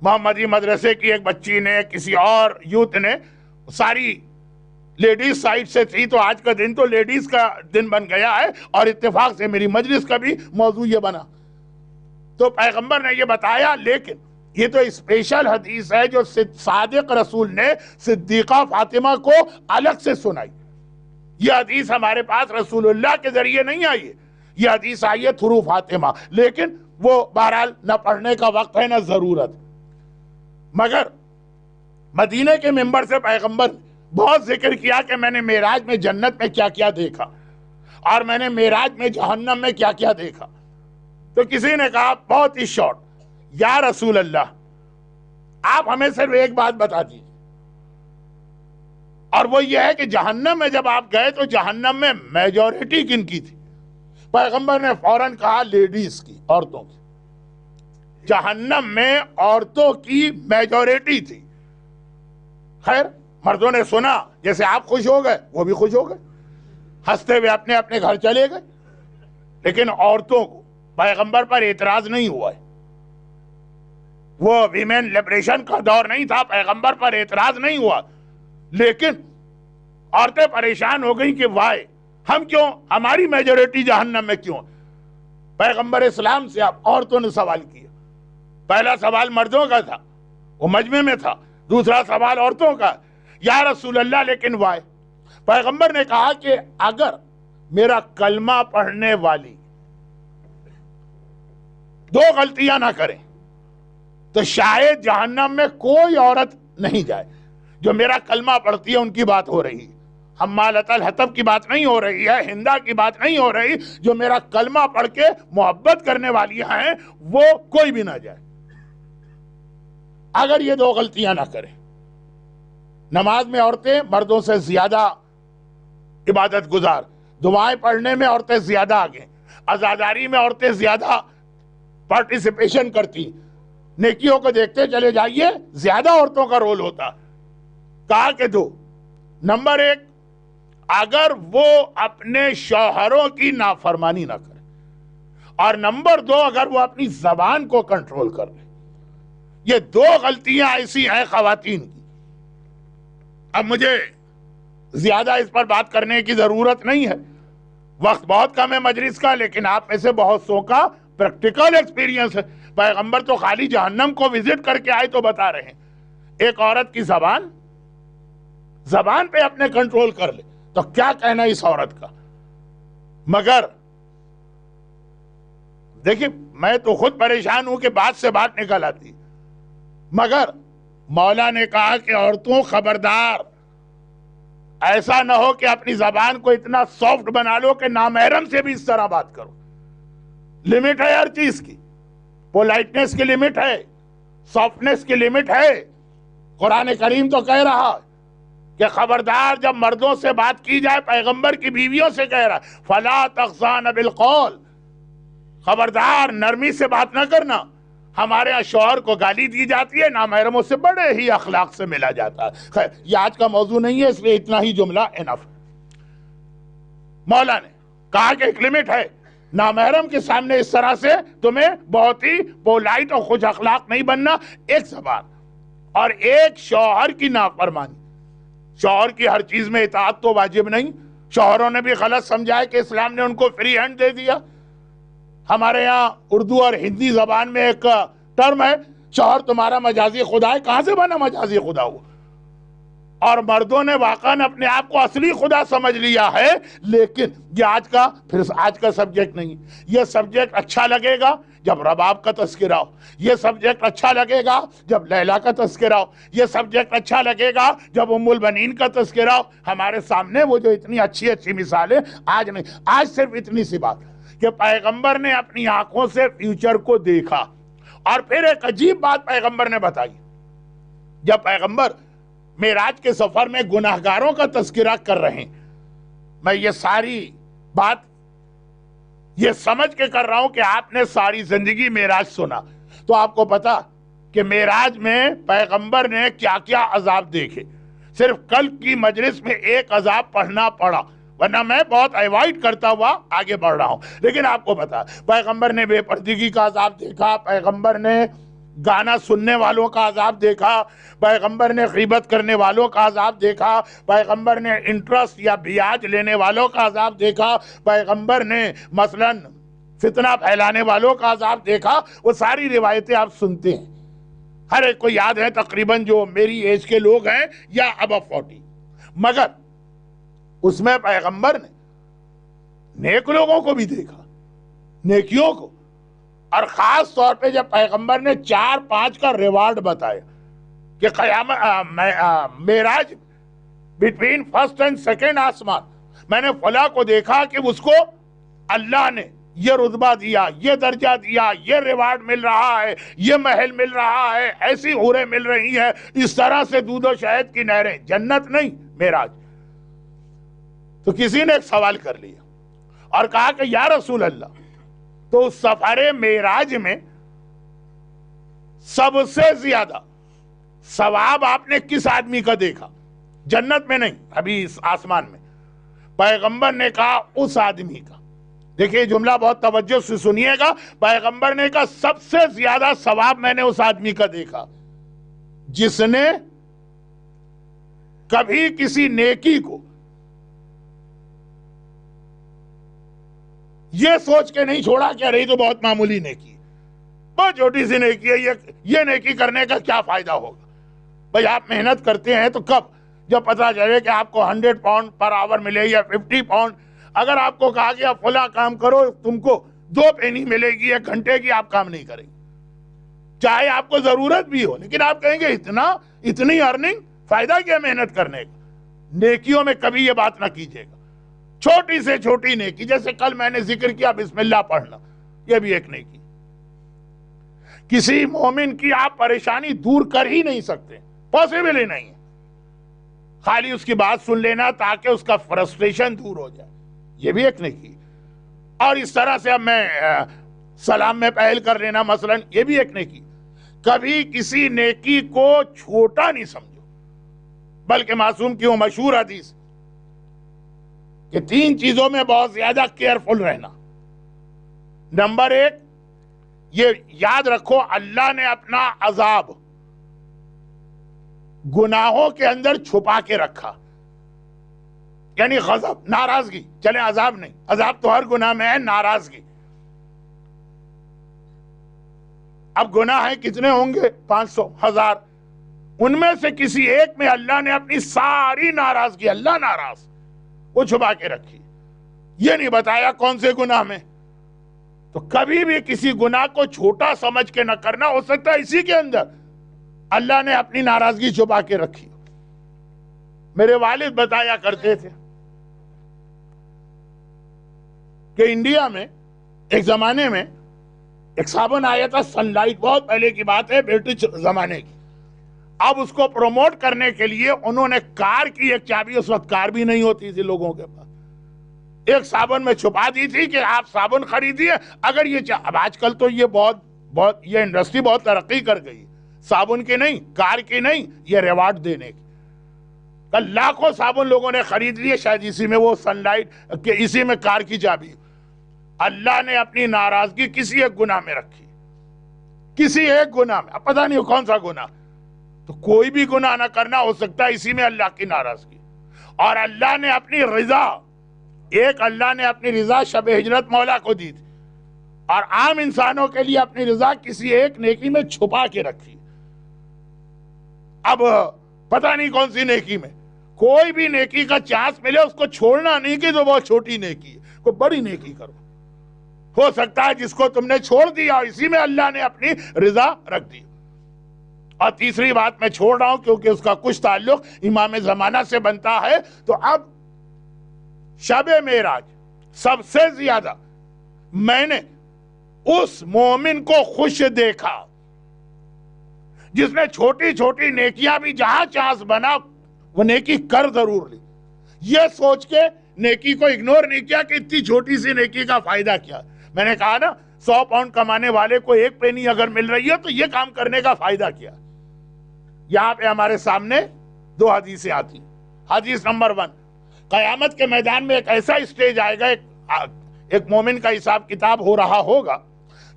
محمدی مدرسے کی ایک بچی نے، کسی اور یوتھ نے، ساری لیڈیز سائڈ سے تھی، تو آج کا دن تو لیڈیز کا دن بن گیا ہے، اور اتفاق سے میری مجلس کا بھی موضوع یہ بنا۔ تو پیغمبر نے یہ بتایا، لیکن یہ تو اسپیشل حدیث ہے جو صادق رسول نے صدیقہ فاطمہ کو الگ سے سنائی۔ یہ حدیث ہمارے پاس رسول اللہ کے ذریعے نہیں آئی ہے، یہ حدیث آئی ہے تھرو فاطمہ، لیکن وہ بہرحال نہ پڑھنے کا وقت ہے نہ ضرورت۔ مگر مدینہ کے منبر سے پیغمبر بہت ذکر کیا کہ میں نے معراج میں جنت میں کیا کیا دیکھا، اور میں نے معراج میں جہنم میں کیا کیا دیکھا۔ تو کسی نے کہا بہت ہی شارٹ، یا رسول اللہ آپ ہمیں صرف ایک بات بتا دیجیے، اور وہ یہ ہے کہ جہنم میں جب آپ گئے تو جہنم میں میجورٹی کن کی تھی؟ پیغمبر نے فوراً کہا لیڈیز کی، عورتوں کی۔ جہنم میں عورتوں کی میجورٹی تھی۔ خیر مردوں نے سنا، جیسے آپ خوش ہو گئے وہ بھی خوش ہو گئے، ہنستے ہوئے اپنے اپنے گھر چلے گئے، لیکن عورتوں کو پیغمبر پر اعتراض نہیں ہوا ہے۔ وہ ویمن لبریشن کا دور نہیں تھا، پیغمبر پر اعتراض نہیں ہوا، لیکن عورتیں پریشان ہو گئیں کہ وائے ہم کیوں، ہماری میجورٹی جہنم میں کیوں؟ پیغمبر اسلام سے اب عورتوں نے سوال کیا۔ پہلا سوال مردوں کا تھا، وہ مجمع میں تھا، دوسرا سوال عورتوں کا، یا رسول اللہ لیکن وائے؟ پیغمبر نے کہا کہ اگر میرا کلمہ پڑھنے والی دو غلطیاں نہ کریں تو شاید جہنم میں کوئی عورت نہیں جائے۔ جو میرا کلمہ پڑھتی ہے ان کی بات ہو رہی ہے، حمالۃ الحطب کی بات نہیں ہو رہی ہے، ہندا کی بات نہیں ہو رہی۔ جو میرا کلمہ پڑھ کے محبت کرنے والی ہیں وہ کوئی بھی نہ جائے، اگر یہ دو غلطیاں نہ کریں۔ نماز میں عورتیں مردوں سے زیادہ عبادت گزار، دعائیں پڑھنے میں عورتیں زیادہ آگے، عزاداری میں عورتیں زیادہ پارٹیسپیشن کرتی، نیکیوں کو دیکھتے چلے جائیے، زیادہ عورتوں کا رول ہوتا۔ کہا کہ دو، نمبر ایک، اگر وہ اپنے شوہروں کی نافرمانی نہ کرے، اور نمبر دو، اگر وہ اپنی زبان کو کنٹرول کر لے۔ یہ دو غلطیاں ایسی ہیں خواتین کی۔ اب مجھے زیادہ اس پر بات کرنے کی ضرورت نہیں ہے، وقت بہت کم ہے مجلس کا، لیکن آپ میں سے بہت سو کا پریکٹیکل ایکسپیرینس ہے۔ پیغمبر تو خالی جہنم کو وزٹ کر کے آئے تو بتا رہے ہیں۔ ایک عورت کی زبان پہ اپنے کنٹرول کر لے تو کیا کہنا اس عورت کا۔ مگر دیکھیں میں تو خود پریشان ہوں کہ بات سے بات نکل آتی، مگر مولا نے کہا کہ عورتوں خبردار، ایسا نہ ہو کہ اپنی زبان کو اتنا سافٹ بنا لو کہ نامحرم سے بھی اس طرح بات کرو۔ لمٹ ہے ہر چیز کی، پولائٹنس کی لمٹ ہے، سافٹنس کی لمٹ ہے۔ قرآن کریم تو کہہ رہا کہ خبردار جب مردوں سے بات کی جائے، پیغمبر کی بیویوں سے کہہ رہا فلا تخضعن بالقول، خبردار نرمی سے بات نہ کرنا۔ ہمارے یہاں شوہر کو گالی دی جاتی ہے، نامحرموں سے بڑے ہی اخلاق سے ملا جاتا ہے۔ خیر یہ آج کا موضوع نہیں ہے، اس لیے اتنا ہی جملہ انف۔ مولا نے کہا کہ ایک لمٹ ہے، نامحرم کے سامنے اس طرح سے تمہیں بہت ہی پولائٹ اور خوش اخلاق نہیں بننا۔ ایک زبان اور ایک شوہر کی نافرمانی۔ شوہر کی ہر چیز میں اطاعت تو واجب نہیں، شوہروں نے بھی غلط سمجھا ہے کہ اسلام نے ان کو فری ہینڈ دے دیا۔ ہمارے ہاں اردو اور ہندی زبان میں ایک ٹرم ہے، شوہر تمہارا مجازی خدا ہے۔ کہاں سے بنا مجازی خدا ہوا؟ اور مردوں نے واقعاً اپنے آپ کو اصلی خدا سمجھ لیا ہے، لیکن یہ آج کا سبجیکٹ نہیں۔ یہ سبجیکٹ اچھا لگے گا جب رباب کا تذکرہ ہو، یہ سبجیکٹ اچھا لگے گا جب لیلا کا تذکرہ ہو، یہ سبجیکٹ اچھا لگے گا جب ام البنین کا تذکرہ ہو۔ ہمارے سامنے وہ جو اتنی اچھی اچھی مثالیں آج نہیں، آج صرف اتنی سی بات کہ پیغمبر نے اپنی آنکھوں سے فیوچر کو دیکھا۔ اور پھر ایک عجیب بات پیغمبر نے بتائی، جب پیغمبر معراج کے سفر میں گناہگاروں کا تذکرہ کر رہے ہیں، میں یہ ساری بات یہ سمجھ کے کر رہا ہوں کہ آپ نے ساری زندگی معراج سنا، تو آپ کو پتا کہ معراج میں پیغمبر نے کیا کیا عذاب دیکھے۔ صرف کل کی مجلس میں ایک عذاب پڑھنا پڑا، ورنہ میں بہت ایوائڈ کرتا ہوا آگے بڑھ رہا ہوں. لیکن آپ کو پتا پیغمبر نے بے پردگی کا عذاب دیکھا, پیغمبر نے گانا سننے والوں کا عذاب دیکھا, پیغمبر نے غیبت کرنے والوں کا عذاب دیکھا, پیغمبر نے انٹرسٹ یا بیاج لینے والوں کا عذاب دیکھا, پیغمبر نے مثلا فتنہ پھیلانے والوں کا عذاب دیکھا. وہ ساری روایتیں آپ سنتے ہیں, ہر ایک کو یاد ہے تقریباً جو میری ایج کے لوگ ہیں یا ابو 40. مگر اس میں پیغمبر نے نیک لوگوں کو بھی دیکھا, نیکیوں کو, اور خاص طور پہ جب پیغمبر نے 4-5 کا ریوارڈ بتایا کہ قیامت معراج بٹوین فرسٹ اینڈ سیکنڈ آسمان میں نے فلاں کو دیکھا کہ اس کو اللہ نے یہ رتبہ دیا, یہ درجہ دیا, یہ ریوارڈ مل رہا ہے, یہ محل مل رہا ہے, ایسی حوریں مل رہی ہیں, اس طرح سے دودھ و شہد کی نہریں. جنت نہیں, معراج. تو کسی نے ایک سوال کر لیا اور کہا کہ یا رسول اللہ, تو اس سفر معراج میں سب سے زیادہ ثواب آپ نے کس آدمی کا دیکھا؟ جنت میں نہیں, ابھی اس آسمان میں. پیغمبر نے کہا اس آدمی کا. دیکھیے جملہ بہت توجہ سے سنیے گا. پیغمبر نے کہا سب سے زیادہ ثواب میں نے اس آدمی کا دیکھا جس نے کبھی کسی نیکی کو یہ سوچ کے نہیں چھوڑا کہ رہی تو بہت معمولی نیکی, بہت چھوٹی سی نیکی ہے, یہ نیکی کرنے کا کیا فائدہ ہوگا. بھائی آپ محنت کرتے ہیں تو کب, جب پتا چلے کہ آپ کو 100 پاؤنڈ پر آور ملے یا 50 پاؤنڈ. اگر آپ کو کہا کہ آپ فلاں کام کرو تم کو 2 پینی ملے گی 1 گھنٹے کی, آپ کام نہیں کریں گے چاہے آپ کو ضرورت بھی ہو. لیکن آپ کہیں گے اتنی ارننگ, فائدہ کیا محنت کرنے کا. نیکیوں میں کبھی یہ بات نہ کیجیے گا. چھوٹی سے چھوٹی نیکی, جیسے کل میں نے ذکر کیا بسم اللہ پڑھنا, یہ بھی ایک نیکی. کسی مومن کی آپ پریشانی دور کر ہی نہیں سکتے, پاسبل ہی نہیں ہے. خالی اس کی بات سن لینا تاکہ اس کا فرسٹریشن دور ہو جائے, یہ بھی ایک نیکی. اور اس طرح سے اب میں سلام میں پہل کر لینا مثلا, یہ بھی ایک نیکی. کبھی کسی نیکی کو چھوٹا نہیں سمجھو, بلکہ معصوم کی وہ مشہور حدیث کہ 3 چیزوں میں بہت زیادہ کیئرفل رہنا. نمبر 1, یہ یاد رکھو اللہ نے اپنا عذاب گناہوں کے اندر چھپا کے رکھا. یعنی غضب, ناراضگی, چلیں عذاب نہیں, عذاب تو ہر گناہ میں ہے, ناراضگی. اب گناہ ہیں کتنے ہوں گے, 500, 1000, ان میں سے کسی ایک میں اللہ نے اپنی ساری ناراضگی, اللہ ناراض, وہ چھپا کے رکھی. یہ نہیں بتایا کون سے گناہ میں. تو کبھی بھی کسی گناہ کو چھوٹا سمجھ کے نہ کرنا. ہو سکتا ہے اسی کے اندر اللہ نے اپنی ناراضگی چھپا کے رکھی. میرے والد بتایا کرتے تھے کہ انڈیا میں ایک زمانے میں ایک صابن آیا تھا سن لائٹ, بہت پہلے کی بات ہے, برٹش زمانے کی. اب اس کو پروموٹ کرنے کے لیے انہوں نے کار کی ایک چابی, اس وقت کار بھی نہیں ہوتی تھی لوگوں کے پاس, ایک صابن میں چھپا دی تھی کہ آپ صابن خریدیے اگر یہ اب آج کل تو یہ انڈسٹری بہت ترقی کر گئی, صابن کی نہیں, کار کی نہیں, یہ ریوارڈ دینے کی. کل لاکھوں صابن لوگوں نے خرید لیے, شاید اسی میں وہ سن لائٹ کہ اسی میں کار کی چابی. اللہ نے اپنی ناراضگی کسی ایک گناہ میں رکھی, کسی ایک گناہ میں. اب پتہ نہیں کون سا گناہ, تو کوئی بھی گناہ نہ کرنا, ہو سکتا ہے اسی میں اللہ کی ناراضگی. اور اللہ نے اپنی رضا, اللہ نے اپنی رضا شب ہجرت مولا کو دی تھی, اور عام انسانوں کے لیے اپنی رضا کسی ایک نیکی میں چھپا کے رکھی. اب پتہ نہیں کون سی نیکی میں, کوئی بھی نیکی کا چانس ملے اس کو چھوڑنا نہیں کہ تو بہت چھوٹی نیکی ہے, کوئی بڑی نیکی کرو. ہو سکتا ہے جس کو تم نے چھوڑ دیا اسی میں اللہ نے اپنی رضا رکھ دی. اور تیسری بات میں چھوڑ رہا ہوں کیونکہ اس کا کچھ تعلق امام زمانہ سے بنتا ہے. تو اب شب معراج سب سے زیادہ میں نے اس مومن کو خوش دیکھا جس نے چھوٹی چھوٹی نیکیاں بھی جہاں چانس بنا وہ نیکی کر ضرور لی. یہ سوچ کے نیکی کو اگنور نہیں کیا کہ اتنی چھوٹی سی نیکی کا فائدہ کیا. میں نے کہا نا 100 پاؤنڈ کمانے والے کو 1 پینی اگر مل رہی ہے تو یہ کام کرنے کا فائدہ کیا. یہاں پہ ہمارے سامنے 2 حدیثیں آتی. حدیث نمبر 1, قیامت کے میدان میں ایک ایسا اسٹیج آئے گا، ایک مومن کا حساب کتاب ہو رہا ہوگا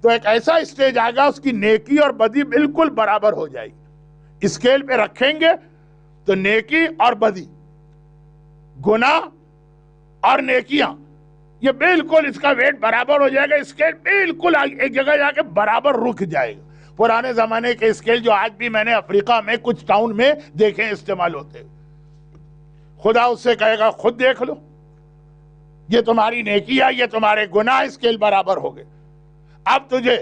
تو ایک ایسا اسٹیج آئے گا اس کی نیکی اور بدی بالکل برابر ہو جائے گی. اسکیل پہ رکھیں گے تو نیکی اور بدی، گناہ اور نیکیاں، یہ بالکل اس کا ویٹ برابر ہو جائے گا. اسکیل بالکل ایک جگہ جا کے برابر رک جائے گا. پرانے زمانے کے اسکیل جو آج بھی میں نے افریقہ میں کچھ ٹاؤن میں دیکھے استعمال ہوتے، خدا اس سے کہے گا خود دیکھ لو، یہ تمہاری نیکی ہے، یہ تمہارے گناہ، اسکیل برابر ہو گئے. اب تجھے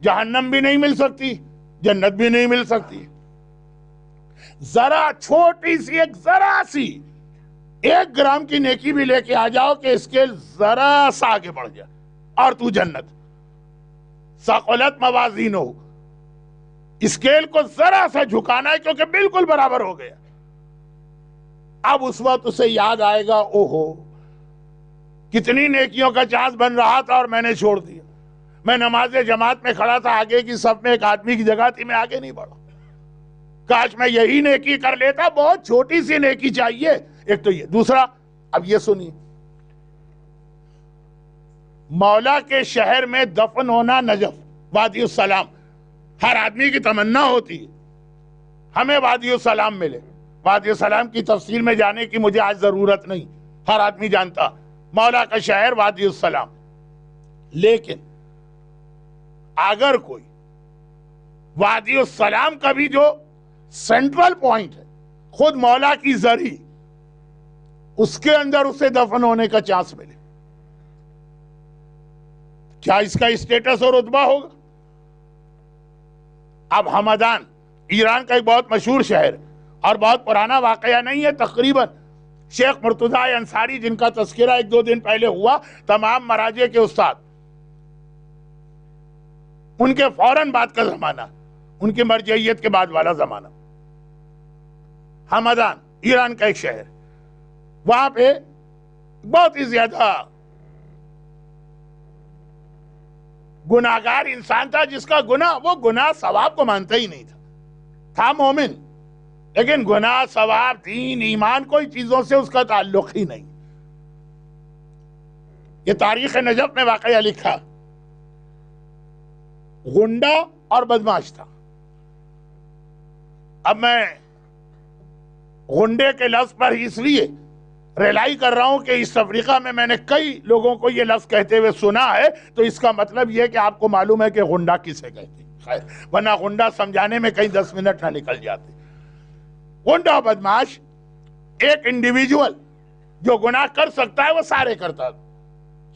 جہنم بھی نہیں مل سکتی، جنت بھی نہیں مل سکتی. ذرا چھوٹی سی، ذرا سی 1 گرام کی نیکی بھی لے کے آ جاؤ کہ اسکیل ذرا سا آگے بڑھ جائے اور تو جنت. ثقلت موازینہ، اسکیل کو ذرا سا جھکانا ہے کیونکہ بالکل برابر ہو گیا. اب اس وقت اسے یاد آئے گا، اوہو کتنی نیکیوں کا چانس بن رہا تھا اور میں نے چھوڑ دیا. میں نماز جماعت میں کھڑا تھا، آگے کی صف میں ایک آدمی کی جگہ تھی، میں آگے نہیں بڑھا. کاش میں یہی نیکی کر لیتا. بہت چھوٹی سی نیکی چاہیے. ایک تو یہ. دوسرا، اب یہ سنیے، مولا کے شہر میں دفن ہونا، نجف وادی السلام، ہر آدمی کی تمنا ہوتی ہے ہمیں وادی السلام ملے. وادی السلام کی تفصیل میں جانے کی مجھے آج ضرورت نہیں، ہر آدمی جانتا مولا کا شہر وادی السلام. لیکن اگر کوئی وادی السلام کا بھی جو سینٹرل پوائنٹ ہے، خود مولا کی زری، اس کے اندر اسے دفن ہونے کا چانس ملے، کیا اس کا اسٹیٹس اور رتبہ ہوگا؟ اب ہمدان ایران کا ایک بہت مشہور شہر اور بہت پرانا واقعہ نہیں ہے. تقریباً شیخ مرتضی انصاری جن کا تذکرہ 1-2 دن پہلے ہوا، تمام مراجع کے استاد، ان کے فوراً بعد کا زمانہ، ان کی مرجعیت کے بعد والا زمانہ. ہمدان ایران کا ایک شہر، وہاں پہ بہت ہی زیادہ گناہگار انسان تھا جس کا وہ گناہ ثواب کو مانتا ہی نہیں تھا مومن، لیکن گناہ، ثواب، دین، ایمان، کوئی چیزوں سے اس کا تعلق ہی نہیں. یہ تاریخ نجف میں واقعہ لکھا. غنڈہ اور بدماش تھا. اب میں غنڈے کے لفظ پر اس لیے ریلائی کر رہا ہوں کہ اس افریقہ میں نے کئی لوگوں کو یہ لفظ کہتے ہوئے سنا ہے، تو اس کا مطلب یہ کہ آپ کو معلوم ہے کہ غنڈہ کسے کہتے ہیں. خیر، ورنہ غنڈہ سمجھانے میں کئی 10 منٹ نہ نکل جاتے. غنڈہ اور بدماش، ایک انڈیویجول جو گناہ کر سکتا ہے وہ سارے کرتا ہے.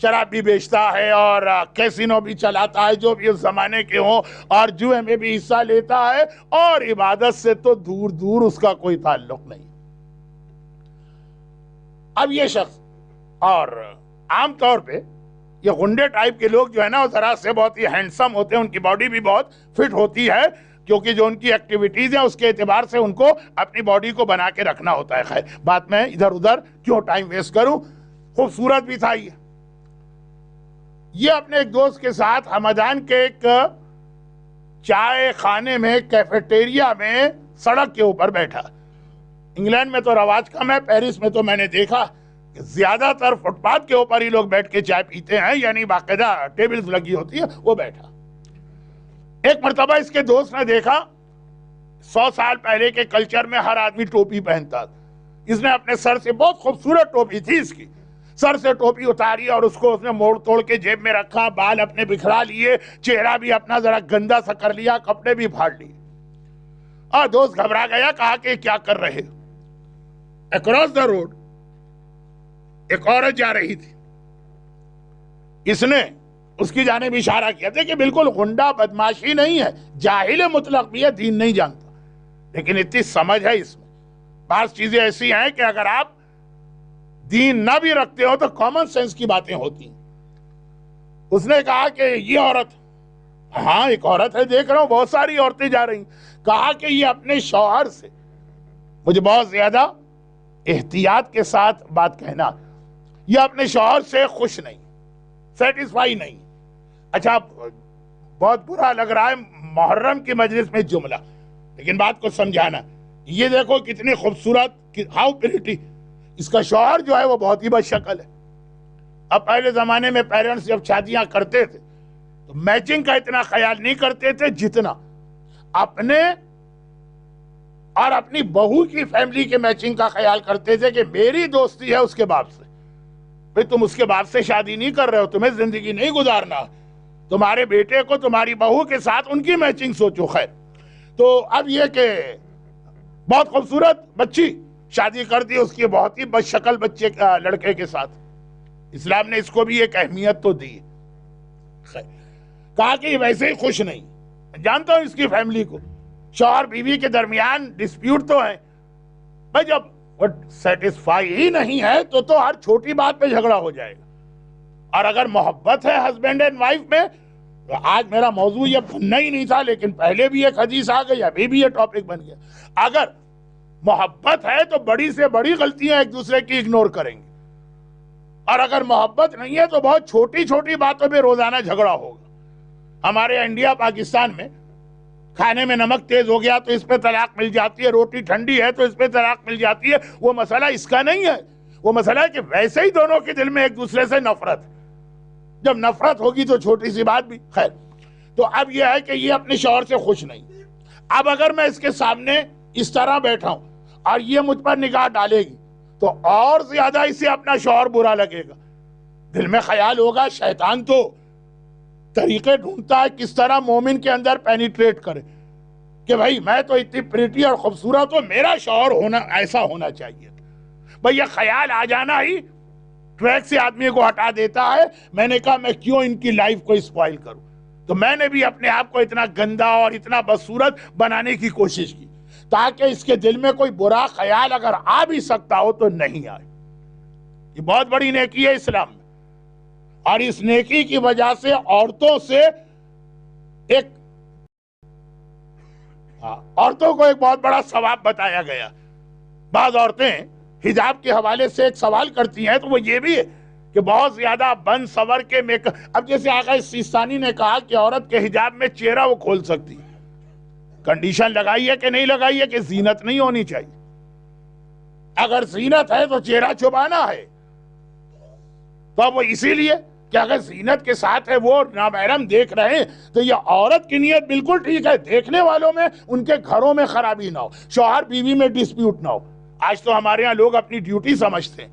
شراب بھی بیچتا ہے اور کیسینو بھی چلاتا ہے جو بھی اس زمانے کے ہوں، اور جوئے میں بھی حصہ لیتا ہے، اور عبادت سے تو دور دور اس کا کوئی تعلق نہیں. اب یہ شخص، اور عام طور پہ یہ غنڈے ٹائپ کے لوگ جو ہے نا، وہ ذرا سے بہت ہی ہینڈسم ہوتے ہیں، ان کی باڈی بھی بہت فٹ ہوتی ہے، کیونکہ جو ان کی ایکٹیویٹیز ہیں اس کے اعتبار سے ان کو اپنی باڈی کو بنا کے رکھنا ہوتا ہے. خیر، بات میں ادھر ادھر کیوں ٹائم ویسٹ کروں. خوبصورت بھی تھا یہ اپنے ایک دوست کے ساتھ ہمدان کے ایک چائے خانے میں، کیفیٹیریا میں، سڑک کے اوپر بیٹھا. انگلینڈ میں تو رواج کم ہے، پیرس میں تو میں نے دیکھا کہ زیادہ تر فٹ پاتھ کے اوپر ہی لوگ بیٹھ کے چائے پیتے ہیں، یعنی باقاعدہ ٹیبلز لگی ہوتی ہے. وہ بیٹھا. ایک مرتبہ اس کے دوست نے دیکھا 100 سال پہلے کے کلچر میں ہر آدمی ٹوپی پہنتا. اس نے اپنے سر سے، بہت خوبصورت ٹوپی تھی اس کی، سر سے ٹوپی اتاری اور اس کو اس نے موڑ توڑ کے جیب میں رکھا، بال اپنے بکھرا لیے، چہرہ بھی اپنا ذرا گندا سا کر لیا، کپڑے بھی پھاڑ لیے. اور دوست گھبرا گیا، کہا کہ کیا کر رہے؟ اکراس دا روڈ ایک عورت جا رہی تھی، اس نے اس کی جانب اشارہ کیا. دیکھیں بالکل غنڈہ بدماشی نہیں ہے، جاہل مطلق بھی ہے، دین نہیں جانتا، لیکن اتنی سمجھ ہے اس میں. بعض چیزیں ایسی ہیں کہ اگر آپ دین نہ بھی رکھتے ہو تو کامن سینس کی باتیں ہوتی ہیں. اس نے کہا کہ یہ عورت، ہاں ایک عورت ہے، دیکھ رہا ہوں بہت ساری عورتیں جا رہی. کہا کہ یہ اپنے شوہر سے، مجھے بہت زیادہ احتیاط کے ساتھ بات کہنا، یہ اپنے شوہر سے خوش نہیں، سیٹسفائی نہیں. اچھا بہت برا لگ رہا ہے محرم کی مجلس میں جملہ، لیکن بات کو سمجھانا. یہ دیکھو کتنی خوبصورت، ہاؤ پریٹی. اس کا شوہر جو ہے وہ بہت ہی بد شکل ہے. اب پہلے زمانے میں پیرنٹس جب شادیاں کرتے تھے تو میچنگ کا اتنا خیال نہیں کرتے تھے جتنا اپنے اور اپنی بہو کی فیملی کے میچنگ کا خیال کرتے تھے کہ میری دوستی ہے اس کے باپ سے. بھئی تم اس کے باپ سے شادی نہیں کر رہے ہو, تمہیں زندگی نہیں گزارنا, تمہارے بیٹے کو تمہاری بہو کے ساتھ ان کی میچنگ سوچو. خیر, تو اب یہ کہ بہت خوبصورت بچی شادی کر دی اس کی بہت ہی بد شکل بچے لڑکے کے ساتھ. اسلام نے اس کو بھی ایک اہمیت تو دی. خیر, کہا کہ یہ ویسے ہی خوش نہیں. جانتا ہوں اس کی فیملی کو, شوہر بیوی کے درمیان ڈسپیوٹ تو ہے بھائی, جب سیٹسفائی ہی نہیں ہے تو ہر چھوٹی بات پہ جھگڑا ہو جائے گا. اور اگر محبت ہے ہسبینڈ اینڈ وائف میں, تو آج میرا موضوع یہ بننا ہی نہیں تھا لیکن پہلے بھی ایک حدیث آ گئی, ابھی بھی یہ ٹاپک بن گیا. اگر محبت ہے تو بڑی سے بڑی غلطیاں ایک دوسرے کی اگنور کریں گے, اور اگر محبت نہیں ہے تو بہت چھوٹی چھوٹی باتوں پہ روزانہ جھگڑا ہوگا. ہمارے انڈیا پاکستان میں کھانے میں نمک تیز ہو گیا تو اس پہ طلاق مل جاتی ہے, روٹی ٹھنڈی ہے تو اس پہ طلاق مل جاتی ہے. وہ مسئلہ اس کا نہیں ہے, وہ مسئلہ ہے کہ ویسے ہی دونوں کے دل میں ایک دوسرے سے نفرت. جب نفرت ہوگی تو چھوٹی سی بات بھی. خیر, تو اب یہ ہے کہ یہ اپنے شوہر سے خوش نہیں. اب اگر میں اس کے سامنے اس طرح بیٹھا ہوں اور یہ مجھ پر نگاہ ڈالے گی تو اور زیادہ اسے اپنا شوہر برا لگے گا. دل میں خیال ہوگا شیطان تو طریقے ڈھونڈتا ہے کس طرح مومن کے اندر پینیٹریٹ کرے کہ بھائی میں تو اتنی پریٹی اور خوبصورت ہوں, میرا شوہر ہونا ایسا ہونا چاہیے. بھائی یہ خیال آ جانا ہی ٹریک سے آدمی کو ہٹا دیتا ہے. میں نے کہا میں کیوں ان کی لائف کو اسپوائل کروں, تو میں نے بھی اپنے آپ کو اتنا گندا اور اتنا بدصورت بنانے کی کوشش کی تاکہ اس کے دل میں کوئی برا خیال اگر آ بھی سکتا ہو تو نہیں آئے. یہ بہت بڑی نیکی ہے اسلام میں, اور اس نیکی کی وجہ سے عورتوں سے عورتوں کو ایک بہت بڑا ثواب بتایا گیا. بعض عورتیں حجاب کے حوالے سے ایک سوال کرتی ہیں تو وہ یہ بھی ہے کہ بہت زیادہ بن سور کے میک اپ. اب جیسے آقا سیستانی نے کہا کہ عورت کے حجاب میں چہرہ وہ کھول سکتی, کنڈیشن لگائی ہے کہ نہیں لگائی ہے کہ زینت نہیں ہونی چاہیے. اگر زینت ہے تو چہرہ چھپانا ہے, تو اب وہ اسی لیے کہ اگر زینت کے ساتھ ہے وہ نامحرم دیکھ رہے ہیں تو یہ عورت کی نیت بالکل ٹھیک ہے, دیکھنے والوں میں ان کے گھروں میں خرابی نہ ہو, شوہر بیوی میں ڈسپیوٹ نہ ہو. آج تو ہمارے ہاں لوگ اپنی ڈیوٹی سمجھتے ہیں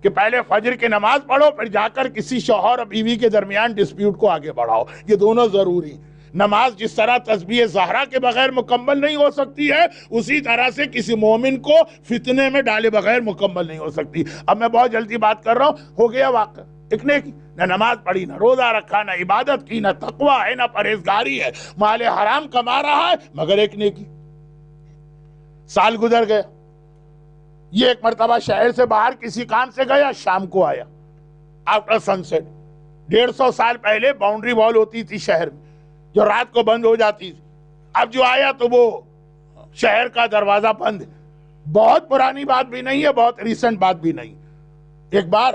کہ پہلے فجر کی نماز پڑھو پھر جا کر کسی شوہر اور بیوی کے درمیان ڈسپیوٹ کو آگے بڑھاؤ. یہ دونوں ضروری. نماز جس طرح تسبیح زہرا کے بغیر مکمل نہیں ہو سکتی ہے, اسی طرح سے کسی مومن کو فتنے میں ڈالے بغیر مکمل نہیں ہو سکتی. اب میں بہت جلدی بات کر رہا ہوں, ہو گیا واقع ایک نیکی, نہ نماز پڑھی, نہ روزہ رکھا, نہ عبادت کی, نہ تقویٰ ہے, نہ پرہیزگاری ہے, مال حرام کما رہا ہے مگر ایک نیکی. سال گزر گیا, یہ ایک مرتبہ شہر سے باہر کسی کام سے گیا, شام کو آیا آفٹر سن سیٹ. 150 سال پہلے باؤنڈری وال ہوتی تھی شہر میں جو رات کو بند ہو جاتی تھی. اب جو آیا تو وہ شہر کا دروازہ بند ہے. بہت پرانی بات بھی نہیں ہے, بہت ریسنٹ بات بھی نہیں. ایک بار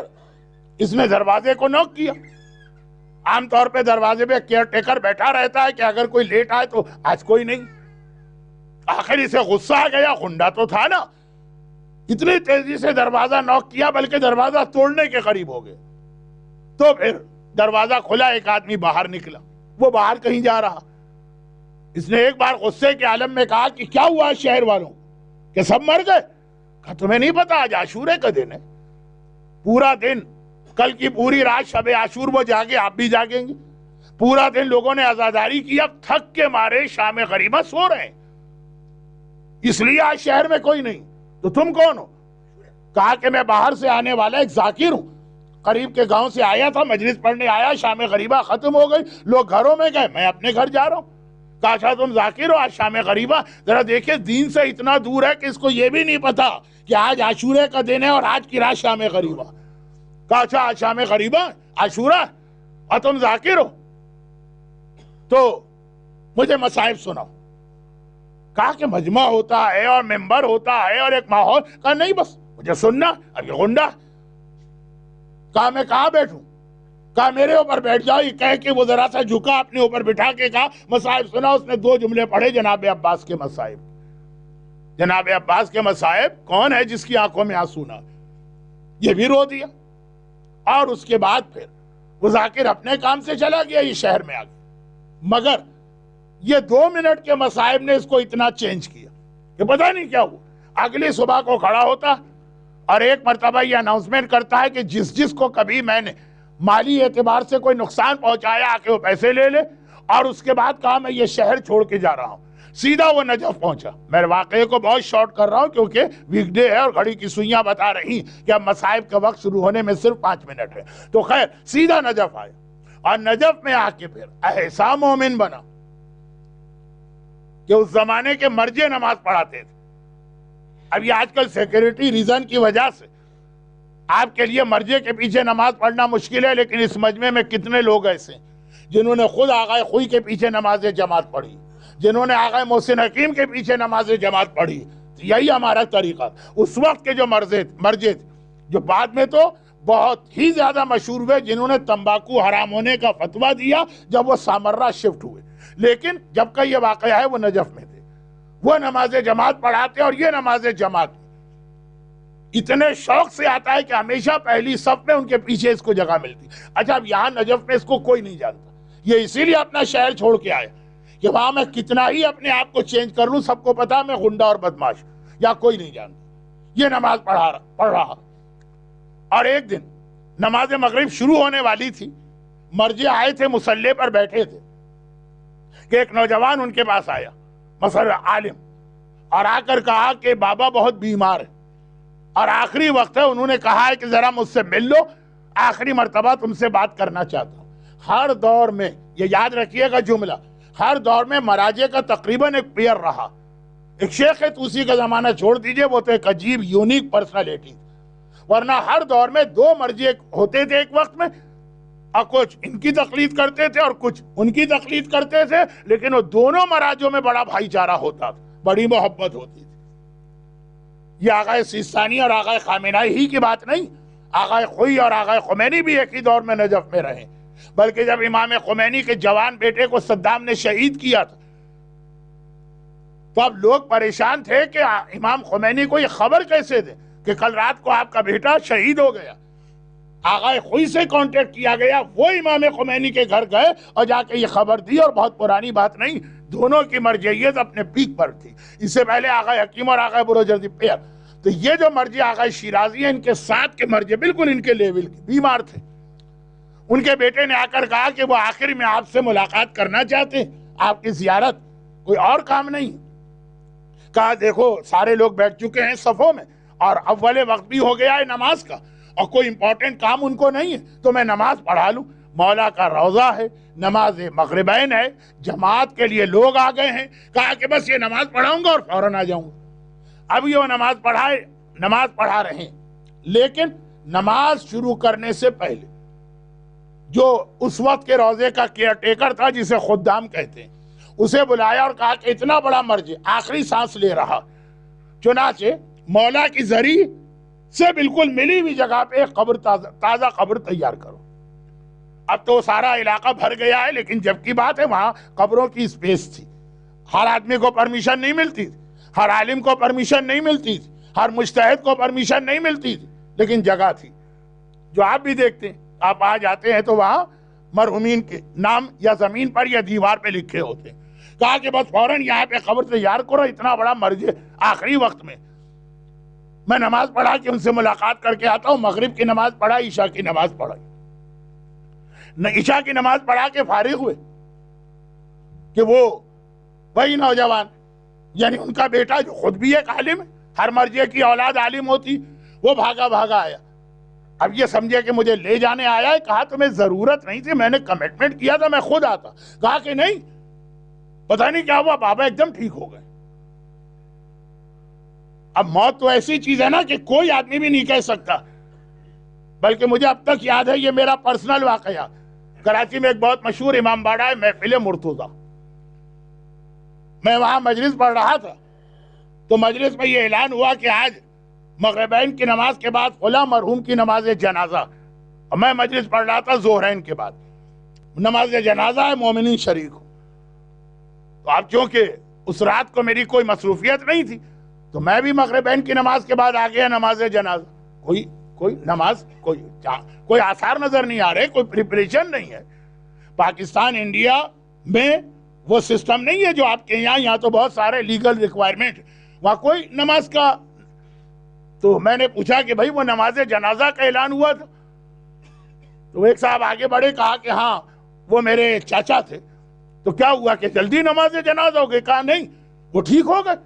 اس نے دروازے کو نوک کیا. عام طور پہ دروازے پہ کیئر ٹیکر بیٹھا رہتا ہے کہ اگر کوئی لیٹ آئے تو آج کوئی نہیں. آخر اسے غصہ آ گیا, غنڈا تو تھا نا, اتنی تیزی سے دروازہ نوک کیا بلکہ دروازہ توڑنے کے قریب ہو گئے. تو پھر دروازہ کھلا, ایک آدمی باہر نکلا, وہ باہر کہیں جا رہا. اس نے ایک بار غصے کے عالم میں کہا کہ کیا ہوا شہر والوں کہ سب مر گئے؟ کہا تمہیں نہیں پتا آج عاشورے کا دن ہے, پورا دن, کل کی پوری رات شب عاشور وہ جاگے, آپ بھی جاگیں گے. پورا دن لوگوں نے عزاداری کی, اب تھک کے مارے شام غریبہ سو رہے ہیں, اس لیے آج شہر میں کوئی نہیں. تو تم کون ہو؟ کہا کہ میں باہر سے آنے والا ایک ذاکر ہوں, قریب کے گاؤں سے آیا تھا, مجلس پڑھنے آیا, شام غریبہ ختم ہو گئی, لوگ گھروں میں گئے, میں اپنے گھر جا رہا ہوں. کہا اچھا تم ذاکر ہو, آج شام غریبہ؟ ذرا دیکھیں دین سے اتنا دور ہے کہ اس کو یہ بھی نہیں پتا کہ آج عاشورے کا دن ہے اور آج کی رات شام غریبہ. کہا اچھا آج شام غریبہ, عاشورہ, اور تم ذاکر ہو, تو مجھے مصائب سناؤ. کہا کہ مجمع ہوتا ہے اور ممبر ہوتا ہے اور ایک ماحول. کہا نہیں بس مجھے سننا. اب یہ غنڈا. کہا میں کہاں بیٹھوں؟ کہا میرے اوپر بیٹھ جاؤ. یہ کہہ کہ وہ ذرا سا جھکا, اپنے اوپر بٹھا کے کہا مصائب سنا. اس نے 2 جملے پڑھے, جناب عباس کے مصائب. جناب عباس کے مصائب. کون ہے جس کی آنکھوں میں آنسو نہ؟ یہ بھی رو دیا، اور اس کے بعد پھر وہ ذاکر اپنے کام سے چلا گیا، یہ شہر میں آ گیا۔ مگر یہ 2 منٹ کے مصائب نے اس کو اتنا چینج کیا کہ پتہ نہیں کیا ہوا۔ اگلی صبح کو کھڑا ہوتا اور ایک مرتبہ یہ اناؤنسمنٹ کرتا ہے کہ جس کو کبھی میں نے مالی اعتبار سے کوئی نقصان پہنچایا آ کے وہ پیسے لے لے، اور اس کے بعد کہا میں یہ شہر چھوڑ کے جا رہا ہوں۔ سیدھا وہ نجف پہنچا۔ میں واقعے کو بہت شارٹ کر رہا ہوں کیونکہ ویک ڈے ہے اور گھڑی کی سوئیاں بتا رہی کہ اب مصائب کا وقت شروع ہونے میں صرف 5 منٹ ہے، تو خیر سیدھا نجف آیا، اور نجف میں آ کے پھر ایسا مومن بنا کہ اس زمانے کے مرجے نماز پڑھاتے تھے۔ اب یہ آج کل سیکیورٹی ریزن کی وجہ سے آپ کے لیے مرجے کے پیچھے نماز پڑھنا مشکل ہے، لیکن اس مجمع میں کتنے لوگ ایسے ہیں جنہوں نے خود آغا خوئی کے پیچھے نماز جماعت پڑھی، جنہوں نے آغا محسن حکیم کے پیچھے نماز جماعت پڑھی۔ یہی ہمارا طریقہ۔ اس وقت کے جو مرجے تھے، جو بعد میں تو بہت ہی زیادہ مشہور ہوئے، جنہوں نے تمباکو حرام ہونے کا فتویٰ دیا جب وہ سامرہ شفٹ ہوئے، لیکن جب کا یہ واقعہ ہے وہ نجف میں تھے، وہ نماز جماعت پڑھاتے، اور یہ نماز جماعت اتنے شوق سے آتا ہے کہ ہمیشہ پہلی صف میں ان کے پیچھے اس کو جگہ ملتی۔ اچھا اب یہاں نجف میں اس کو کوئی نہیں جانتا، یہ اسی لیے اپنا شہر چھوڑ کے آیا کہ وہاں میں کتنا ہی اپنے آپ کو چینج کر لوں، سب کو پتا میں غنڈہ اور بدماش، یا کوئی نہیں جانتا۔ یہ نماز پڑھ رہا، اور ایک دن نماز مغرب شروع ہونے والی تھی، مرجع آئے تھے، مصلی پر بیٹھے تھے کہ ایک نوجوان ان کے پاس آیا، مثلا عالم، اور آ کر کہا کہ بابا بہت بیمار ہے اور آخری وقت ہے، انہوں نے کہا ہے کہ ذرا مجھ سے مل لو، آخری مرتبہ تم سے بات کرنا چاہتا ہوں۔ ہر دور میں یہ یاد رکھیے گا جملہ، ہر دور میں مراجع کا تقریباً ایک پیئر رہا۔ ایک شیخ توسی کا زمانہ چھوڑ دیجئے، وہ تو ایک عجیب یونیک پرسنالٹی، ورنہ ہر دور میں 2 مرجع ہوتے تھے ایک وقت میں، اور کچھ ان کی تقلید کرتے تھے اور کچھ ان کی تقلید کرتے تھے، لیکن وہ دونوں مراجعوں میں بڑا بھائی چارہ ہوتا تھا، بڑی محبت ہوتی تھی۔ یہ آغا سیستانی اور آغا خامنائی ہی کی بات نہیں، آغا خوئی اور آغا خمینی بھی ایک ہی دور میں نجف میں رہے، بلکہ جب امام خمینی کے جوان بیٹے کو صدام نے شہید کیا تھا تو اب لوگ پریشان تھے کہ امام خمینی کو یہ خبر کیسے دے کہ کل رات کو آپ کا بیٹا شہید ہو گیا۔ آغا خوئی سے کانٹیکٹ کیا گیا، وہ امام خمینی کے گھر گئے اور جا کے یہ خبر دی، اور بہت پرانی بات نہیں، دونوں کی مرجعیت اپنے پیک پر تھی۔ اس سے پہلے آغا حکیم اور آغا بروجردی پیر، تو یہ جو مرجع آغا شیرازی ہیں، ان کے ساتھ کے مرجع بالکل ان کے لیول کے بیمار تھے۔ ان کے بیٹے نے آ کر کہا کہ وہ آخر میں آپ سے ملاقات کرنا چاہتے ہیں، آپ کی زیارت، کوئی اور کام نہیں۔ کہا دیکھو سارے لوگ بیٹھ چکے ہیں صفوں میں، اور اول وقت بھی ہو گیا ہے نماز کا، اور کوئی امپورٹنٹ کام ان کو نہیں ہے، تو میں نماز پڑھا لوں۔ مولا کا روضہ ہے، نماز مغربین ہے، جماعت کے لیے لوگ آ گئے ہیں، کہا کہ بس یہ نماز پڑھاؤں گا اور فوراً آ جاؤں گا۔ اب یہ نماز پڑھا رہے ہیں، لیکن نماز شروع کرنے سے پہلے جو اس وقت کے روضے کا کیئر ٹیکر تھا، جسے خدام کہتے ہیں، اسے بلایا اور کہا کہ اتنا بڑا مرجع آخری سانس لے رہا، چنانچہ مولا کی زری سے بالکل ملی ہوئی جگہ پہ ایک قبر تازہ قبر تیار کرو۔ اب تو سارا علاقہ بھر گیا ہے، لیکن جب کی بات ہے وہاں قبروں کی اسپیس تھی، ہر آدمی کو پرمیشن نہیں ملتی تھی، ہر عالم کو پرمیشن نہیں ملتی تھی، ہر مجتہد کو پرمیشن نہیں ملتی تھی، لیکن جگہ تھی۔ جو آپ بھی دیکھتے ہیں، آپ آ جاتے ہیں تو وہاں مرحومین کے نام یا زمین پر یا دیوار پہ لکھے ہوتے ہیں۔ کہا کہ بس فوراً یہاں پہ قبر تیار کرو، اتنا بڑا مرجع آخری وقت میں نماز پڑھا کہ ان سے ملاقات کر کے آتا ہوں۔ مغرب کی نماز پڑھا، عشاء کی نماز پڑھائی، عشاء کی نماز پڑھا کے فارغ ہوئے کہ وہی نوجوان، یعنی ان کا بیٹا جو خود بھی ایک عالم ہے، ہر مرجع کی اولاد عالم ہوتی، وہ بھاگا آیا۔ اب یہ سمجھے کہ مجھے لے جانے آیا ہے۔ کہا تمہیں ضرورت نہیں تھی، میں نے کمٹمنٹ کیا تھا، میں خود آتا۔ کہا کہ نہیں، پتہ نہیں کیا ہوا، بابا ایک دم ٹھیک ہو گئے۔ اب موت تو ایسی چیز ہے نا کہ کوئی آدمی بھی نہیں کہہ سکتا، بلکہ مجھے اب تک یاد ہے، یہ میرا پرسنل واقعہ، کراچی میں ایک بہت مشہور امام باڑہ ہے، محفل مرتضیٰ، میں وہاں مجلس پڑھ رہا تھا، تو مجلس میں یہ اعلان ہوا کہ آج مغربین کی نماز کے بعد فلاں مرحوم کی نماز جنازہ، اور میں مجلس پڑھ رہا تھا ظہرین کے بعد، نماز جنازہ ہے، مومنین شریک ہوں۔ تو اب چونکہ اس رات کو میری کوئی مصروفیت نہیں تھی، تو میں بھی مغربین کی نماز کے بعد آ گیا نماز جنازہ، کوئی نماز کوئی آثار نظر نہیں آ رہے, کوئی پریپریشن نہیں ہے. پاکستان انڈیا میں وہ سسٹم نہیں ہے جو آپ کے یہاں تو بہت سارے لیگل ریکوائرمنٹ, وہاں کوئی نماز کا. تو میں نے پوچھا کہ بھائی وہ نماز جنازہ کا اعلان ہوا تھا؟ تو ایک صاحب آگے بڑھے, کہا کہ ہاں وہ میرے چاچا تھے. تو کیا ہوا کہ جلدی نماز جنازہ ہو گئی؟ کہا نہیں, وہ ٹھیک ہو گئے.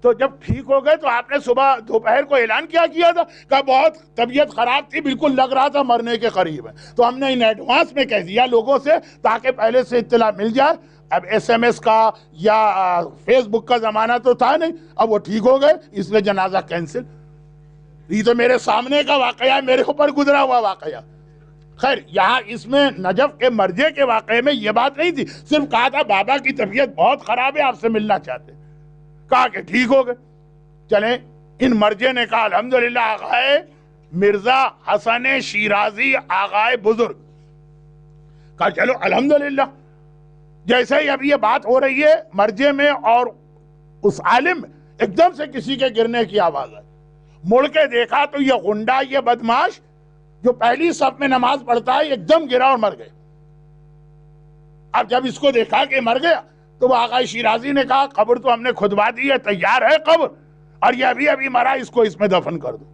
تو جب ٹھیک ہو گئے تو آپ نے صبح دوپہر کو اعلان کیا تھا؟ کہا بہت طبیعت خراب تھی, بالکل لگ رہا تھا مرنے کے قریب ہے. تو ہم نے ان ایڈوانس میں کہہ دیا لوگوں سے تاکہ پہلے سے اطلاع مل جائے. اب ایس ایم ایس کا یا فیس بک کا زمانہ تو تھا نہیں, اب وہ ٹھیک ہو گئے اس لیے جنازہ کینسل. یہ تو میرے سامنے کا واقعہ ہے, میرے اوپر گزرا ہوا واقعہ. خیر یہاں اس میں نجف کے مرجے کے واقعے میں یہ بات نہیں تھی, صرف کہا تھا بابا کی طبیعت بہت خراب ہے, آپ سے ملنا چاہتے. کہا کہ ٹھیک ہو گئے. چلیں, ان مرجے نے کہا الحمدللہ آغائے مرزا حسن شیرازی آغائے بزرگ. کہا چلو الحمدللہ. جیسے ہی اب یہ بات ہو رہی ہے مرجے میں اور اس عالم میں, ایک دم سے کسی کے گرنے کی آواز آئی. مڑ کے دیکھا تو یہ غنڈہ, یہ بدماش جو پہلی صف میں نماز پڑھتا ہے, ایک دم گرا اور مر گئے. اب جب اس کو دیکھا کہ مر گیا تو وہ آغا شیرازی نے کہا قبر تو ہم نے کھدوا دی ہے, تیار ہے قبر, اور یہ ابھی مرا, اس کو اس میں دفن کر دو.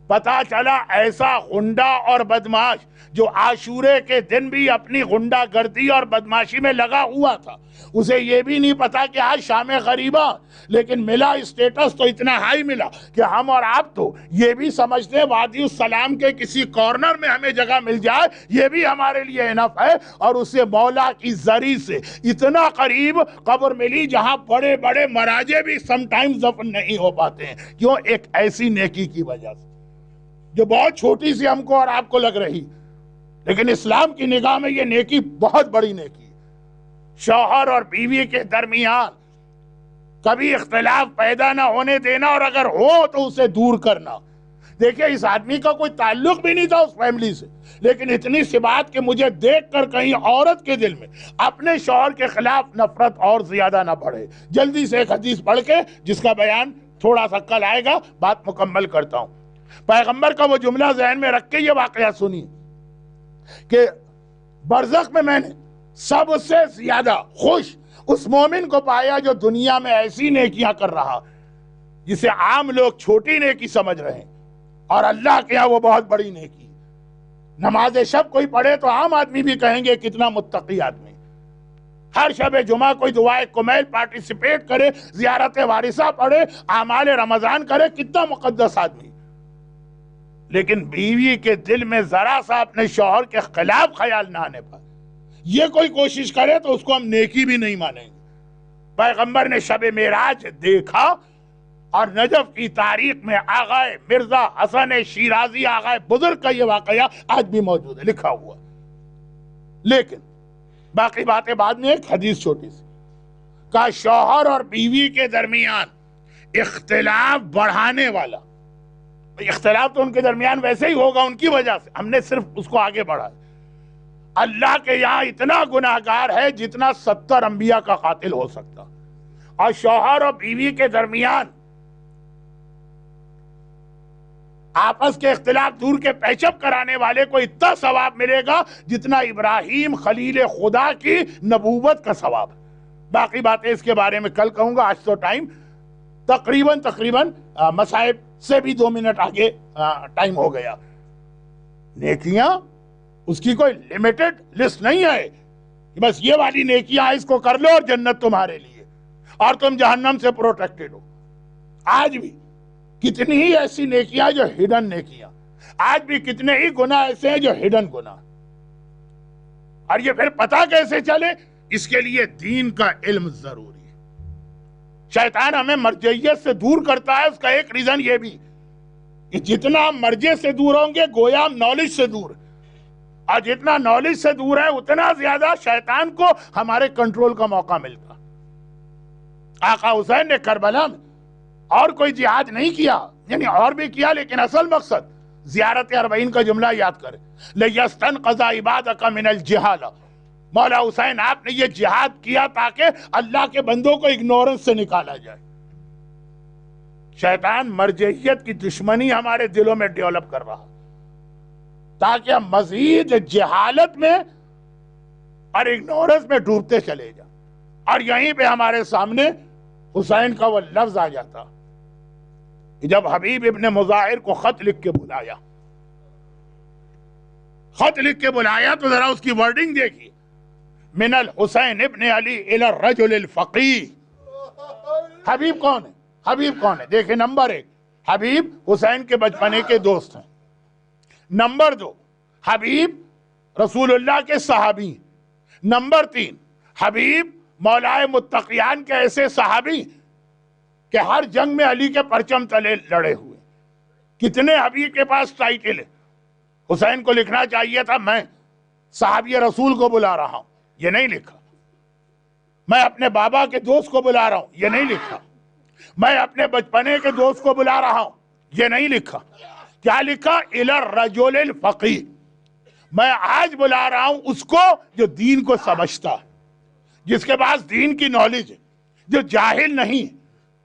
پتا چلا ایسا غنڈہ اور بدماش جو عاشورے کے دن بھی اپنی غنڈہ گردی اور بدماشی میں لگا ہوا تھا, اسے یہ بھی نہیں پتا کہ آج شام غریبہ, لیکن ملا اسٹیٹس تو اتنا ہائی ملا کہ ہم اور آپ تو یہ بھی سمجھتے وادی السلام کے کسی کارنر میں ہمیں جگہ مل جائے یہ بھی ہمارے لیے انف ہے. اور اسے مولا کی زری سے اتنا قریب قبر ملی جہاں بڑے بڑے مراجے بھی سم ٹائمز دفن نہیں ہو پاتے ہیں. کیوں؟ ایک ایسی نیکی کی وجہ سے جو بہت چھوٹی سی ہم کو اور آپ کو لگ رہی, لیکن اسلام کی نگاہ میں یہ نیکی بہت بڑی نیکی. شوہر اور بیوی کے درمیان کبھی اختلاف پیدا نہ ہونے دینا, اور اگر ہو تو اسے دور کرنا. دیکھیں اس آدمی کا کوئی تعلق بھی نہیں تھا اس فیملی سے, لیکن اتنی سی بات کہ مجھے دیکھ کر کہیں عورت کے دل میں اپنے شوہر کے خلاف نفرت اور زیادہ نہ بڑھے. جلدی سے ایک حدیث پڑھ کے جس کا بیان تھوڑا سا کل آئے گا, بات مکمل کرتا ہوں. پیغمبر کا وہ جملہ ذہن میں رکھ کے یہ واقعہ سنی کہ برزخ میں نے سب سے زیادہ خوش اس مومن کو پایا جو دنیا میں ایسی نیکیاں کر رہا جسے عام لوگ چھوٹی نیکی سمجھ رہے ہیں, اور اللہ کے یہاں وہ بہت بڑی نیکی. نماز شب کوئی پڑھے تو عام آدمی بھی کہیں گے کتنا متقی آدمی. ہر شب جمعہ کوئی دعائے کمیل پارٹیسپیٹ کرے, زیارت وارثہ پڑھے, اعمال رمضان کرے, کتنا مقدس آدمی. لیکن بیوی کے دل میں ذرا سا اپنے شوہر کے خلاف خیال نہ آنے پائے, یہ کوئی کوشش کرے تو اس کو ہم نیکی بھی نہیں مانیں گے. پیغمبر نے شب معراج دیکھا, اور نجف کی تاریخ میں آغائے مرزا حسن شیرازی آغائے بزرگ کا یہ واقعہ آج بھی موجود ہے, لکھا ہوا. لیکن باقی باتیں بعد میں. ایک حدیث چھوٹی سی, کہ شوہر اور بیوی کے درمیان اختلاف بڑھانے والا, اختلاف تو ان کے درمیان ویسے ہی ہوگا ان کی وجہ سے, ہم نے صرف اس کو آگے بڑھا. اللہ کے یہاں اتنا گناہگار ہے جتنا 70 انبیاء کا قاتل ہو سکتا. اور شوہر اور بیوی کے درمیان آپس کے اختلاف دور کے پیچ اپ کرانے والے کو اتنا ثواب ملے گا جتنا ابراہیم خلیل خدا کی نبوت کا ثواب. باقی باتیں اس کے بارے میں کل کہوں گا, آج تو ٹائم تقریباً مصائب سے بھی 2 منٹ آگے ٹائم ہو گیا. نیکیاں اس کی کوئی لیمیٹڈ لسٹ نہیں ہے کہ بس یہ والی نیکیاں اس کو کر لو اور جنت تمہارے لیے اور تم جہنم سے پروٹیکٹڈ ہو. آج بھی کتنی ہی ایسی نیکیاں جو ہڈن نیکیاں, آج بھی کتنے ہی گناہ ایسے ہیں جو ہڈن گناہ. اور یہ پھر پتہ کیسے چلے؟ اس کے لیے دین کا علم ضروری ہے. شیطان ہمیں مرجعیت سے دور کرتا ہے, اس کا ایک ریزن یہ بھی کہ جتنا ہم مرجع سے دور ہوں گے گویا ہم نالج سے دور, اور جتنا نالج سے دور ہے اتنا زیادہ شیطان کو ہمارے کنٹرول کا موقع ملتا. آقا حسین نے کربلا میں اور کوئی جہاد نہیں کیا, یعنی اور بھی کیا, لیکن اصل مقصد زیارت 40 کا جملہ یاد کریں, لَيَسْتَنْقَذَ عِبَادَكَ مِنَ الْجِهَالَ. مولا حسین آپ نے یہ جہاد کیا تاکہ اللہ کے بندوں کو اگنورنس سے نکالا جائے. شیطان مرجعیت کی دشمنی ہمارے دلوں میں ڈیولپ کر رہا. تاکہ ہم مزید جہالت میں اور اگنورنس میں ڈوبتے چلے جائیں. اور یہیں پہ ہمارے سامنے حسین کا وہ لفظ آ جاتا کہ جب حبیب ابن مظاہر کو خط لکھ کے بلایا، خط لکھ کے بلایا تو ذرا اس کی ورڈنگ دیکھیے، من الحسین ابن علی الی الرجل الفقیہ. حبیب کون ہے؟ حبیب کون ہے؟ دیکھیں، نمبر 1 حبیب حسین کے بچپنے کے دوست ہیں. نمبر 2 حبیب رسول اللہ کے صحابی. نمبر 3 حبیب مولائے متقیان کے ایسے صحابی کہ ہر جنگ میں علی کے پرچم تلے لڑے ہوئے. کتنے حبیب کے پاس ٹائٹل ہے. حسین کو لکھنا چاہیے تھا میں صحابی رسول کو بلا رہا ہوں، یہ نہیں لکھا. میں اپنے بابا کے دوست کو بلا رہا ہوں، یہ نہیں لکھا. میں اپنے بچپنے کے دوست کو بلا رہا ہوں، یہ نہیں لکھا. کیا لکھا؟ الی الرجل الفقیہ. میں آج بلا رہا ہوں اس کو جو دین کو سمجھتا، جس کے پاس دین کی نالج ہے، جو جاہل نہیں،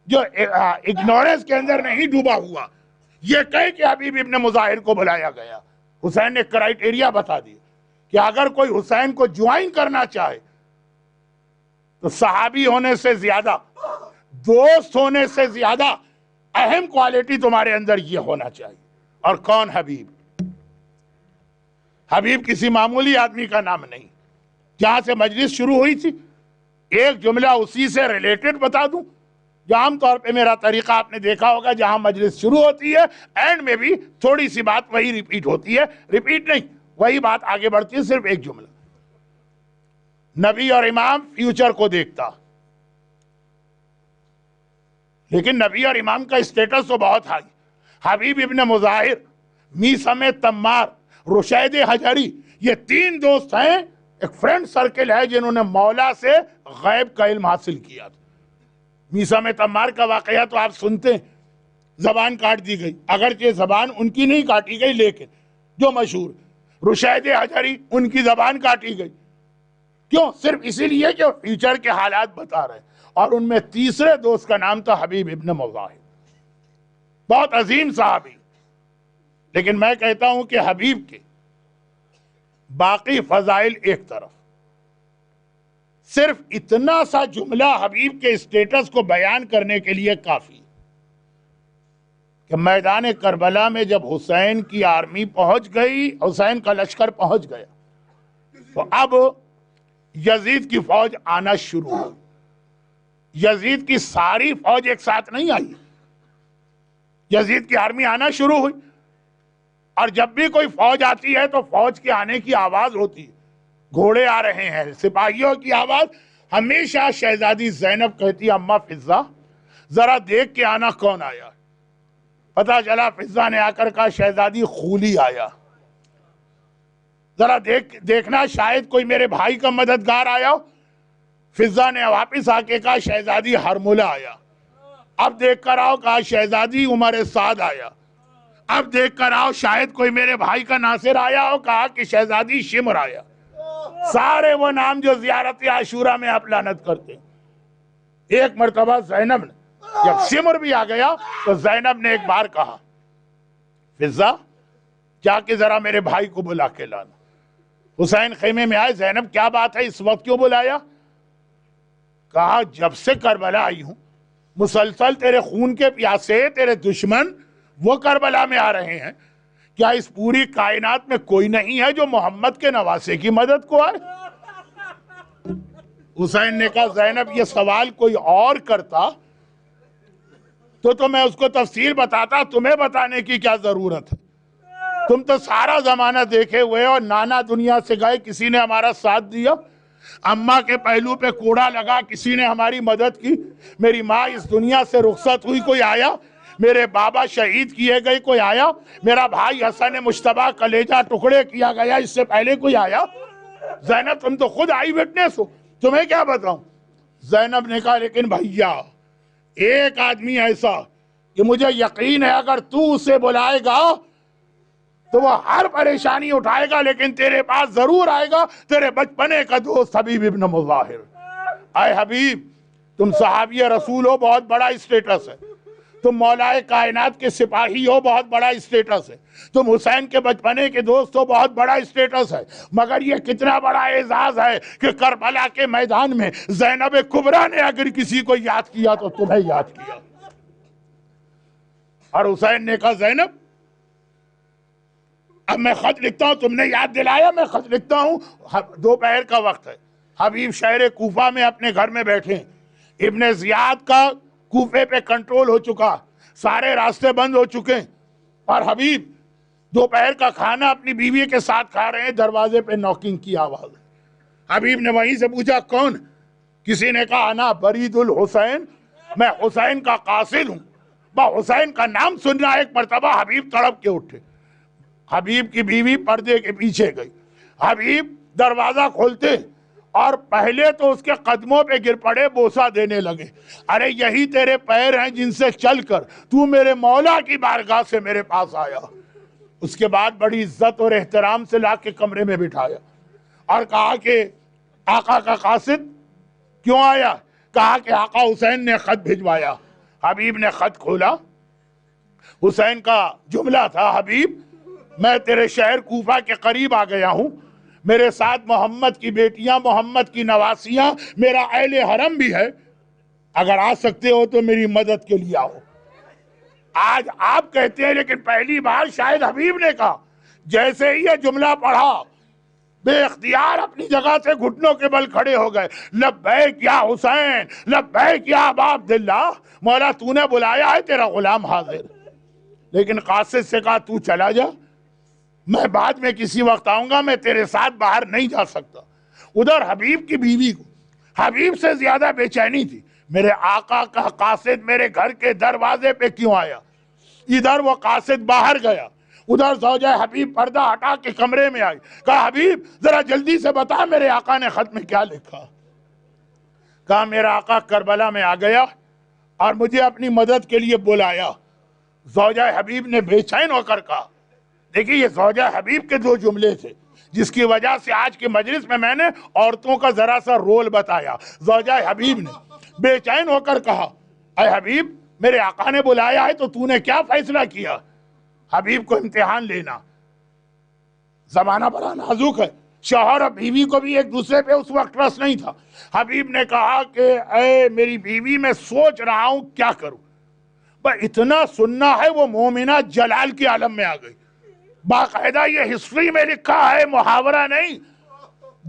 جو اگنورنس کے اندر نہیں ڈوبا ہوا. یہ کہے کہ حبیب ابن مظاہر کو بلایا گیا. حسین نے کرائیٹیریا بتا دی کہ اگر کوئی حسین کو جوائن کرنا چاہے تو صحابی ہونے سے زیادہ، دوست ہونے سے زیادہ اہم کوالٹی تمہارے اندر یہ ہونا چاہیے. اور کون حبیب؟ حبیب کسی معمولی آدمی کا نام نہیں. جہاں سے مجلس شروع ہوئی تھی ایک جملہ اسی سے ریلیٹڈ بتا دوں. جو عام طور پہ میرا طریقہ آپ نے دیکھا ہوگا، جہاں مجلس شروع ہوتی ہے اینڈ میں بھی تھوڑی سی بات وہی ریپیٹ ہوتی ہے. ریپیٹ نہیں، وہی بات آگے بڑھتی ہے، صرف ایک جملہ. نبی اور امام فیوچر کو دیکھتا، لیکن نبی اور امام کا اسٹیٹس تو بہت ہائی. حبیب ابن مظاہر، میثم تمار، رشید حجری، یہ 3 دوست ہیں. ایک فرینڈ سرکل ہے جنہوں نے مولا سے غیب کا علم حاصل کیا. میثم تمار کا واقعہ تو آپ سنتے ہیں، زبان کاٹ دی گئی. اگرچہ زبان ان کی نہیں کاٹی گئی، لیکن جو مشہور. رشید حجری، ان کی زبان کاٹی گئی. کیوں؟ صرف اسی لیے کہ فیوچر کے حالات بتا رہے. اور ان میں تیسرے دوست کا نام تھا حبیب ابن مظاہر، بہت عظیم صحابی. لیکن میں کہتا ہوں کہ حبیب کے باقی فضائل ایک طرف، صرف اتنا سا جملہ حبیب کے اسٹیٹس کو بیان کرنے کے لیے کافی کہ میدان کربلا میں جب حسین کی آرمی پہنچ گئی، حسین کا لشکر پہنچ گیا، تو اب یزید کی فوج آنا شروع ہوئی. یزید کی ساری فوج ایک ساتھ نہیں آئی، یزید کی آرمی آنا شروع ہوئی. اور جب بھی کوئی فوج آتی ہے تو فوج کے آنے کی آواز ہوتی ہے، گھوڑے آ رہے ہیں، سپاہیوں کی آواز. ہمیشہ شہزادی زینب کہتی، اماں فضہ ذرا دیکھ کے آنا کون آیا. پتہ چلا فضہ نے آ کر کہا شہزادی خولی آیا. ذرا دیکھنا شاید کوئی میرے بھائی کا مددگار آیا ہو. فضہ نے واپس آ کے کہا شہزادی ہرملہ آیا. اب دیکھ کر آؤ، کہا شہزادی عمر سعد آیا. اب دیکھ کر آؤ شاید کوئی میرے بھائی کا ناصر آیا ہو، کہا کہ شہزادی شمر آیا. سارے وہ نام جو زیارت عاشورہ میں آپ لعنت کرتے ہیں. ایک مرتبہ زینب نے جب شمر بھی آ گیا تو زینب نے ایک بار کہا فضہ جا کے ذرا میرے بھائی کو بلا کے لانا. حسین خیمے میں آئے، زینب کیا بات ہے اس وقت کیوں بلایا؟ کہا جب سے کربلا آئی ہوں مسلسل تیرے خون کے پیاسے، تیرے دشمن وہ کربلا میں آ رہے ہیں. کیا اس پوری کائنات میں کوئی نہیں ہے جو محمد کے نواسے کی مدد کو آئے؟ حسین نے کہا زینب یہ سوال کوئی اور کرتا تو میں اس کو تفصیل بتاتا، تمہیں بتانے کی کیا ضرورت ہے؟ تم تو سارا زمانہ دیکھے ہوئے اور نانا دنیا سے گئے، کسی نے ہمارا ساتھ دیا؟ اماں کے پہلو پہ کوڑا لگا، کسی نے ہماری مدد کی؟ میری ماں اس دنیا سے رخصت ہوئی، کوئی آیا؟ میرے بابا شہید کیے گئے، کوئی آیا؟ میرا بھائی حسن مجتبیٰ کلیجہ ٹکڑے کیا گیا، اس سے پہلے کوئی آیا؟ زینب تم تو خود آئی وٹنس ہو، تمہیں کیا بتاؤں؟ زینب نے کہا لیکن بھیا ایک آدمی ایسا کہ مجھے یقین ہے اگر تو اسے بلائے گا تو وہ ہر پریشانی اٹھائے گا، لیکن تیرے پاس ضرور آئے گا، تیرے بچپنے کا دوست حبیب ابن مظاہر. اے حبیب تم صحابی رسول ہو، بہت بڑا اسٹیٹس ہے، تم مولائے کائنات کے سپاہی ہو، بہت بڑا اسٹیٹس ہے، تم حسین کے بچپنے کے دوست ہو، بہت بڑا اسٹیٹس ہے، مگر یہ کتنا بڑا اعزاز ہے کہ کربلا کے میدان میں زینب کبریٰ نے اگر کسی کو یاد کیا تو تمہیں یاد کیا۔ اور حسین نے کہا زینب اب میں خط لکھتا ہوں، تم نے یاد دلایا، میں خط لکھتا ہوں۔ دوپہر کا وقت ہے، حبیب شہر کوفہ میں اپنے گھر میں بیٹھے، ابن زیاد کا کوفے پہ کنٹرول ہو چکا، سارے راستے بند ہو چکے، اور حبیب دوپہر کا کھانا اپنی بیوی کے ساتھ کھا رہے ہیں۔ دروازے پہ نوکنگ کی آواز ہے، حبیب نے وہیں سے پوچھا کون؟ کسی نے کہا انا برید الحسین، میں حسین کا قاصد ہوں۔ حسین کا نام سننا ایک مرتبہ حبیب تڑپ کے اٹھے۔ حبیب کی بیوی پردے کے پیچھے گئی، حبیب دروازہ کھولتے اور پہلے تو اس کے قدموں پہ گر پڑے، بوسہ دینے لگے، ارے یہی تیرے پیر ہیں جن سے چل کر تو میرے مولا کی بارگاہ سے میرے پاس آیا۔ اس کے بعد بڑی عزت اور احترام سے لا کے کمرے میں بٹھایا اور کہا کہ آقا کا قاصد کیوں آیا؟ کہا کہ آقا حسین نے خط بھجوایا۔ حبیب نے خط کھولا، حسین کا جملہ تھا، حبیب میں تیرے شہر کوفہ کے قریب آ گیا ہوں، میرے ساتھ محمد کی بیٹیاں، محمد کی نواسیاں، میرا اہل حرم بھی ہے، اگر آ سکتے ہو تو میری مدد کے لیے آؤ۔ آج آپ کہتے ہیں، لیکن پہلی بار شاید حبیب نے کہا، جیسے ہی یہ جملہ پڑھا بے اختیار اپنی جگہ سے گھٹنوں کے بل کھڑے ہو گئے، لبیک یا حسین، لبیک یا ابا عبداللہ، مولا تو نے بلایا ہے، تیرا غلام حاضر۔ لیکن قاصد سے کہا تو چلا جا، میں بعد میں کسی وقت آؤں گا، میں تیرے ساتھ باہر نہیں جا سکتا۔ ادھر حبیب کی بیوی کو حبیب سے زیادہ بے چینی تھی، میرے آقا کا قاصد میرے گھر کے دروازے پہ کیوں آیا؟ ادھر وہ قاصد باہر گیا، ادھر زوجہ حبیب پردہ ہٹا کے کمرے میں آئی، کہا حبیب ذرا جلدی سے بتا میرے آقا نے خط میں کیا لکھا؟ کہا میرا آقا کربلا میں آ گیا اور مجھے اپنی مدد کے لیے بلایا۔ زوجہ حبیب نے بے چین ہو کر کہا، دیکھیے یہ زوجہ حبیب کے دو جملے تھے جس کی وجہ سے آج کے مجلس میں نے عورتوں کا ذرا سا رول بتایا۔ زوجہ حبیب نے بے چین ہو کر کہا، اے حبیب میرے آقا نے بلایا ہے تو نے کیا فیصلہ کیا؟ حبیب کو امتحان لینا، زمانہ بڑا نازک ہے، شوہر اور بیوی کو بھی ایک دوسرے پہ اس وقت ٹرسٹ نہیں تھا۔ حبیب نے کہا کہ اے میری بیوی میں سوچ رہا ہوں کیا کروں۔ اتنا سننا ہے وہ مومنہ جلال کے عالم میں آ گئی، باقاعدہ یہ ہسٹری میں لکھا ہے، محاورہ نہیں،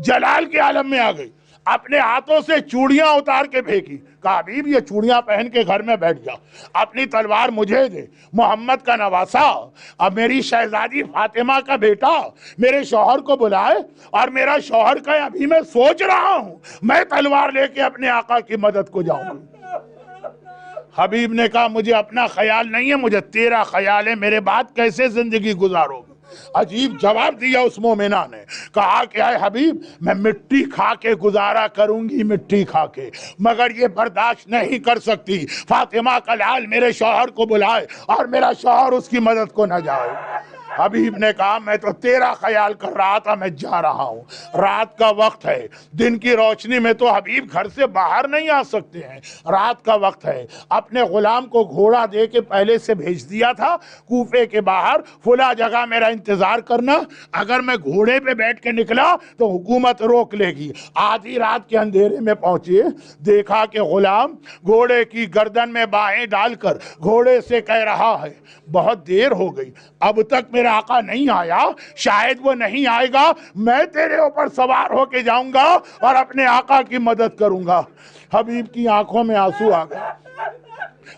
جلال کے عالم میں آ گئی، اپنے ہاتھوں سے چوڑیاں اتار کے پھینکی، کہا حبیب یہ چوڑیاں پہن کے گھر میں بیٹھ جا، اپنی تلوار مجھے دے، محمد کا نواسا، اب میری شہزادی فاطمہ کا بیٹا میرے شوہر کو بلائے، اور میرا شوہر کا ابھی میں سوچ رہا ہوں میں تلوار لے کے اپنے آقا کی مدد کو جاؤں گا۔ حبیب نے کہا مجھے اپنا خیال نہیں ہے، مجھے تیرا خیال ہے، میرے بعد کیسے زندگی گزارو گی؟ عجیب جواب دیا اس مومنہ نے، کہا کہ اے حبیب میں مٹی کھا کے گزارا کروں گی، مٹی کھا کے، مگر یہ برداشت نہیں کر سکتی فاطمہ کا لال میرے شوہر کو بلائے اور میرا شوہر اس کی مدد کو نہ جائے۔ حبیب نے کہا میں تو تیرا خیال کر رہا تھا، میں جا رہا ہوں، رات کا وقت ہے، دن کی روشنی میں تو حبیب گھر سے باہر نہیں آ سکتے ہیں، رات کا وقت ہے، اپنے غلام کو گھوڑا دے کے پہلے سے بھیج دیا تھا کوفے کے باہر، فلاں جگہ میرا انتظار کرنا، اگر میں گھوڑے پہ بیٹھ کے نکلا تو حکومت روک لے گی۔ آدھی رات کے اندھیرے میں پہنچے، دیکھا کہ غلام گھوڑے کی گردن میں باہیں ڈال کر گھوڑے سے کہہ رہا ہے بہت دیر ہو گئی، اب تک میرا آقا نہیں آیا، شاید وہ نہیں آئے گا، میں تیرے اوپر سوار ہو کے جاؤں گا اور اپنے آقا کی مدد کروں گا۔ حبیب کی آنکھوں میں آنسو آ گئے،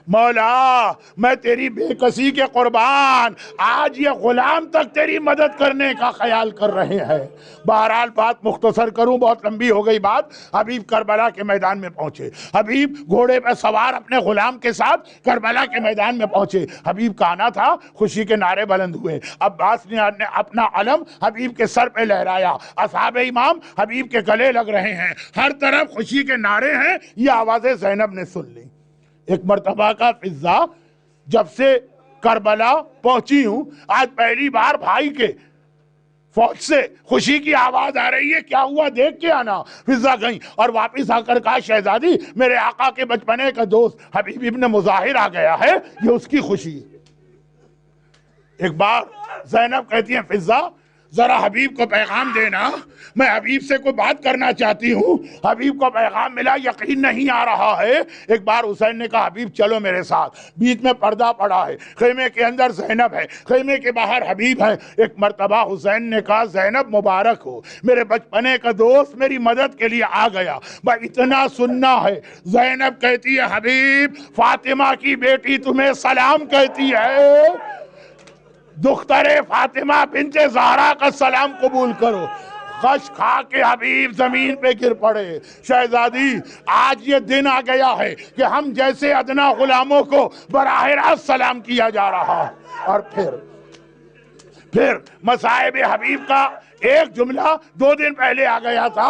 مولا میں تیری بے کسی کے قربان، آج یہ غلام تک تیری مدد کرنے کا خیال کر رہے ہیں۔ بہرحال بات مختصر کروں، بہت لمبی ہو گئی بات۔ حبیب کربلا کے میدان میں پہنچے، حبیب گھوڑے پہ سوار اپنے غلام کے ساتھ کربلا کے میدان میں پہنچے۔ حبیب کا آنا تھا، خوشی کے نعرے بلند ہوئے، عباس نے اپنا علم حبیب کے سر پہ لہرایا، اصحاب امام حبیب کے گلے لگ رہے ہیں، ہر طرف خوشی کے نعرے ہیں۔ یہ آوازیں زینب نے سن لی۔ ایک مرتبہ کا فضا، جب سے کربلا پہنچی ہوں آج پہلی بار بھائی کے فوج سے خوشی کی آواز آ رہی ہے، کیا ہوا دیکھ کے آنا۔ فضا گئیں اور واپس آ کر کہا شہزادی میرے آقا کے بچپنے کا دوست حبیب ابن مظاہر آ گیا ہے، یہ اس کی خوشی ہے۔ ایک بار زینب کہتی ہیں فضا ذرا حبیب کو پیغام دینا، میں حبیب سے کوئی بات کرنا چاہتی ہوں۔ حبیب کو پیغام ملا، یقین نہیں آ رہا ہے۔ ایک بار حسین نے کہا حبیب چلو میرے ساتھ، بیچ میں پردہ پڑا ہے، خیمے کے اندر زینب ہے، خیمے کے باہر حبیب ہے۔ ایک مرتبہ حسین نے کہا زینب مبارک ہو، میرے بچپنے کا دوست میری مدد کے لیے آ گیا، بس اتنا سننا ہے۔ زینب کہتی ہے حبیب فاطمہ کی بیٹی تمہیں سلام کہتی ہے، دختر فاطمہ بنت زہرا کا سلام قبول کرو۔ غش کھا کے حبیب زمین پہ گر پڑے۔ شہزادی آج یہ دن آ گیا ہے کہ ہم جیسے ادنا غلاموں کو براہ راست سلام کیا جا رہا ہے۔ اور پھر مصائب حبیب کا ایک جملہ 2 دن پہلے آ گیا تھا،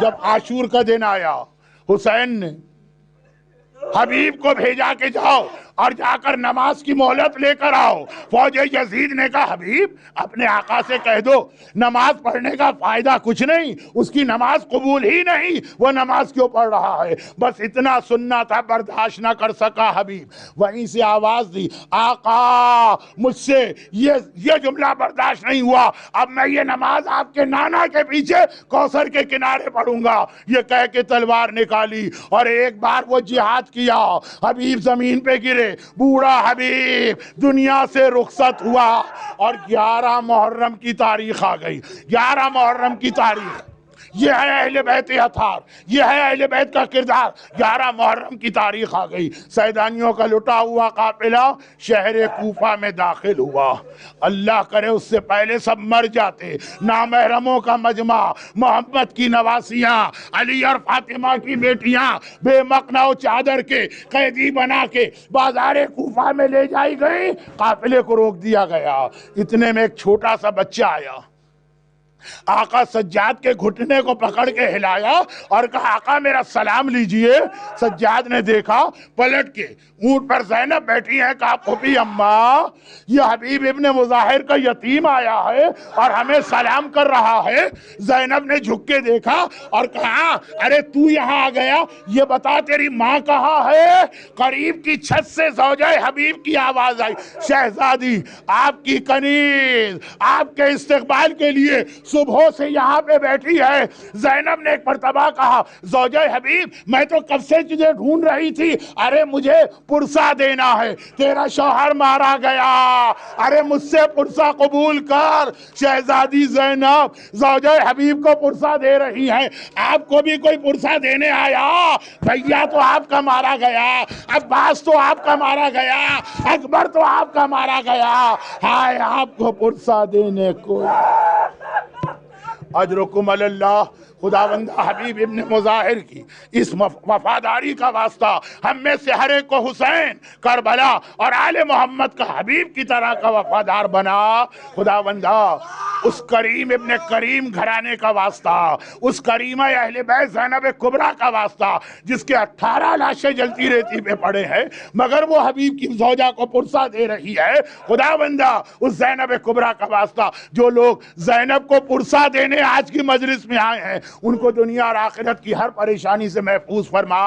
جب عاشور کا دن آیا حسین نے حبیب کو بھیجا کہ جاؤ اور جا کر نماز کی مہلت لے کر آؤ۔ فوج یزید نے کہا حبیب اپنے آقا سے کہہ دو نماز پڑھنے کا فائدہ کچھ نہیں، اس کی نماز قبول ہی نہیں، وہ نماز کیوں پڑھ رہا ہے؟ بس اتنا سننا تھا، برداشت نہ کر سکا حبیب، وہیں سے آواز دی آقا مجھ سے یہ جملہ برداشت نہیں ہوا، اب میں یہ نماز آپ کے نانا کے پیچھے کوثر کے کنارے پڑھوں گا۔ یہ کہہ کے تلوار نکالی اور ایک بار وہ جہاد کیا۔ حبیب زمین پہ گرے، بوڑھا حبیب دنیا سے رخصت ہوا، اور 11 محرم کی تاریخ آ گئی۔ 11 محرم کی تاریخ، یہ ہے اہل بیت اطہار، یہ ہے اہل بیت کا کردار۔ 11 محرم کی تاریخ آ گئی، سیدانیوں کا لٹا ہوا قافلہ شہر کوفہ میں داخل ہوا۔ اللہ کرے اس سے پہلے سب مر جاتے۔ نامحرموں کا مجمع، محمد کی نواسیاں، علی اور فاطمہ کی بیٹیاں بے مقنع و چادر کے قیدی بنا کے بازار کوفہ میں لے جائی گئی، قافلے کو روک دیا گیا۔ اتنے میں ایک چھوٹا سا بچہ آیا، آقا سجاد کے گھٹنے کو پکڑ کے ہلایا اور کہا آقا میرا سلام لیجئے۔ سجاد نے دیکھا، پلٹ کے اونٹ پر زینب بیٹھی ہے، کہا پھوپھی اماں یہ حبیب ابن مظاہر کا یتیم آیا ہے اور ہمیں سلام کر رہا ہے۔ زینب نے جھک کے دیکھا اور کہا ارے تو یہاں آ گیا، یہ بتا تیری ماں کہاں ہے؟ قریب کی چھت سے زوجہ حبیب کی آواز آئی، شہزادی آپ کی کنیز آپ کے استقبال کے لیے صبح سے یہاں پہ بیٹھی ہے۔ زینب نے ایک مرتبہ کہا زوجہ حبیب میں تو کب سے تجھے ڈھونڈ رہی تھی، ارے مجھے پرسہ دینا ہے، تیرا شوہر مارا گیا، ارے مجھ سے پرسہ قبول کر۔ شہزادی زینب زوجہ حبیب کو پرسہ دے رہی ہے، آپ کو بھی کوئی پرسہ دینے آیا؟ بھیا تو آپ کا مارا گیا، عباس تو آپ کا مارا گیا، اکبر تو آپ کا مارا گیا، ہائے آپ کو پرسہ دینے کو۔ اجرکم اللہ، خداوند حبیب ابن مظاہر کی اس وفاداری کا واسطہ ہم میں سے ہر ایک کو حسین، کربلا اور آل محمد کا حبیب کی طرح کا وفادار بنا۔ خداوندہ اس کریم ابن کریم گھرانے کا واسطہ، اس کریمہ اہل بیت زینب کبریٰ کا واسطہ جس کے 18 لاشیں جلتی ریتی پہ پڑے ہیں مگر وہ حبیب کی زوجہ کو پرسہ دے رہی ہے، خداوندہ اس زینب کبریٰ کا واسطہ جو لوگ زینب کو پرسہ دینے آج کی مجلس میں آئے ہیں ان کو دنیا اور آخرت کی ہر پریشانی سے محفوظ فرما،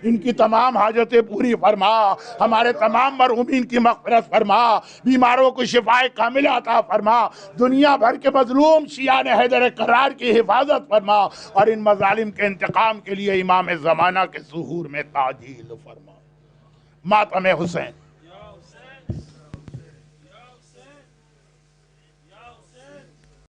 ان کی تمام حاجتیں پوری فرما، ہمارے تمام مرحومین کی مغفرت فرما، بیماروں کو شفائے کاملہ عطا فرما، دنیا بھر کے مظلوم شیعان حیدر کرار کی حفاظت فرما، اور ان مظالم کے انتقام کے لیے امام زمانہ کے ظہور میں تعجیل فرما۔ ماتم حسین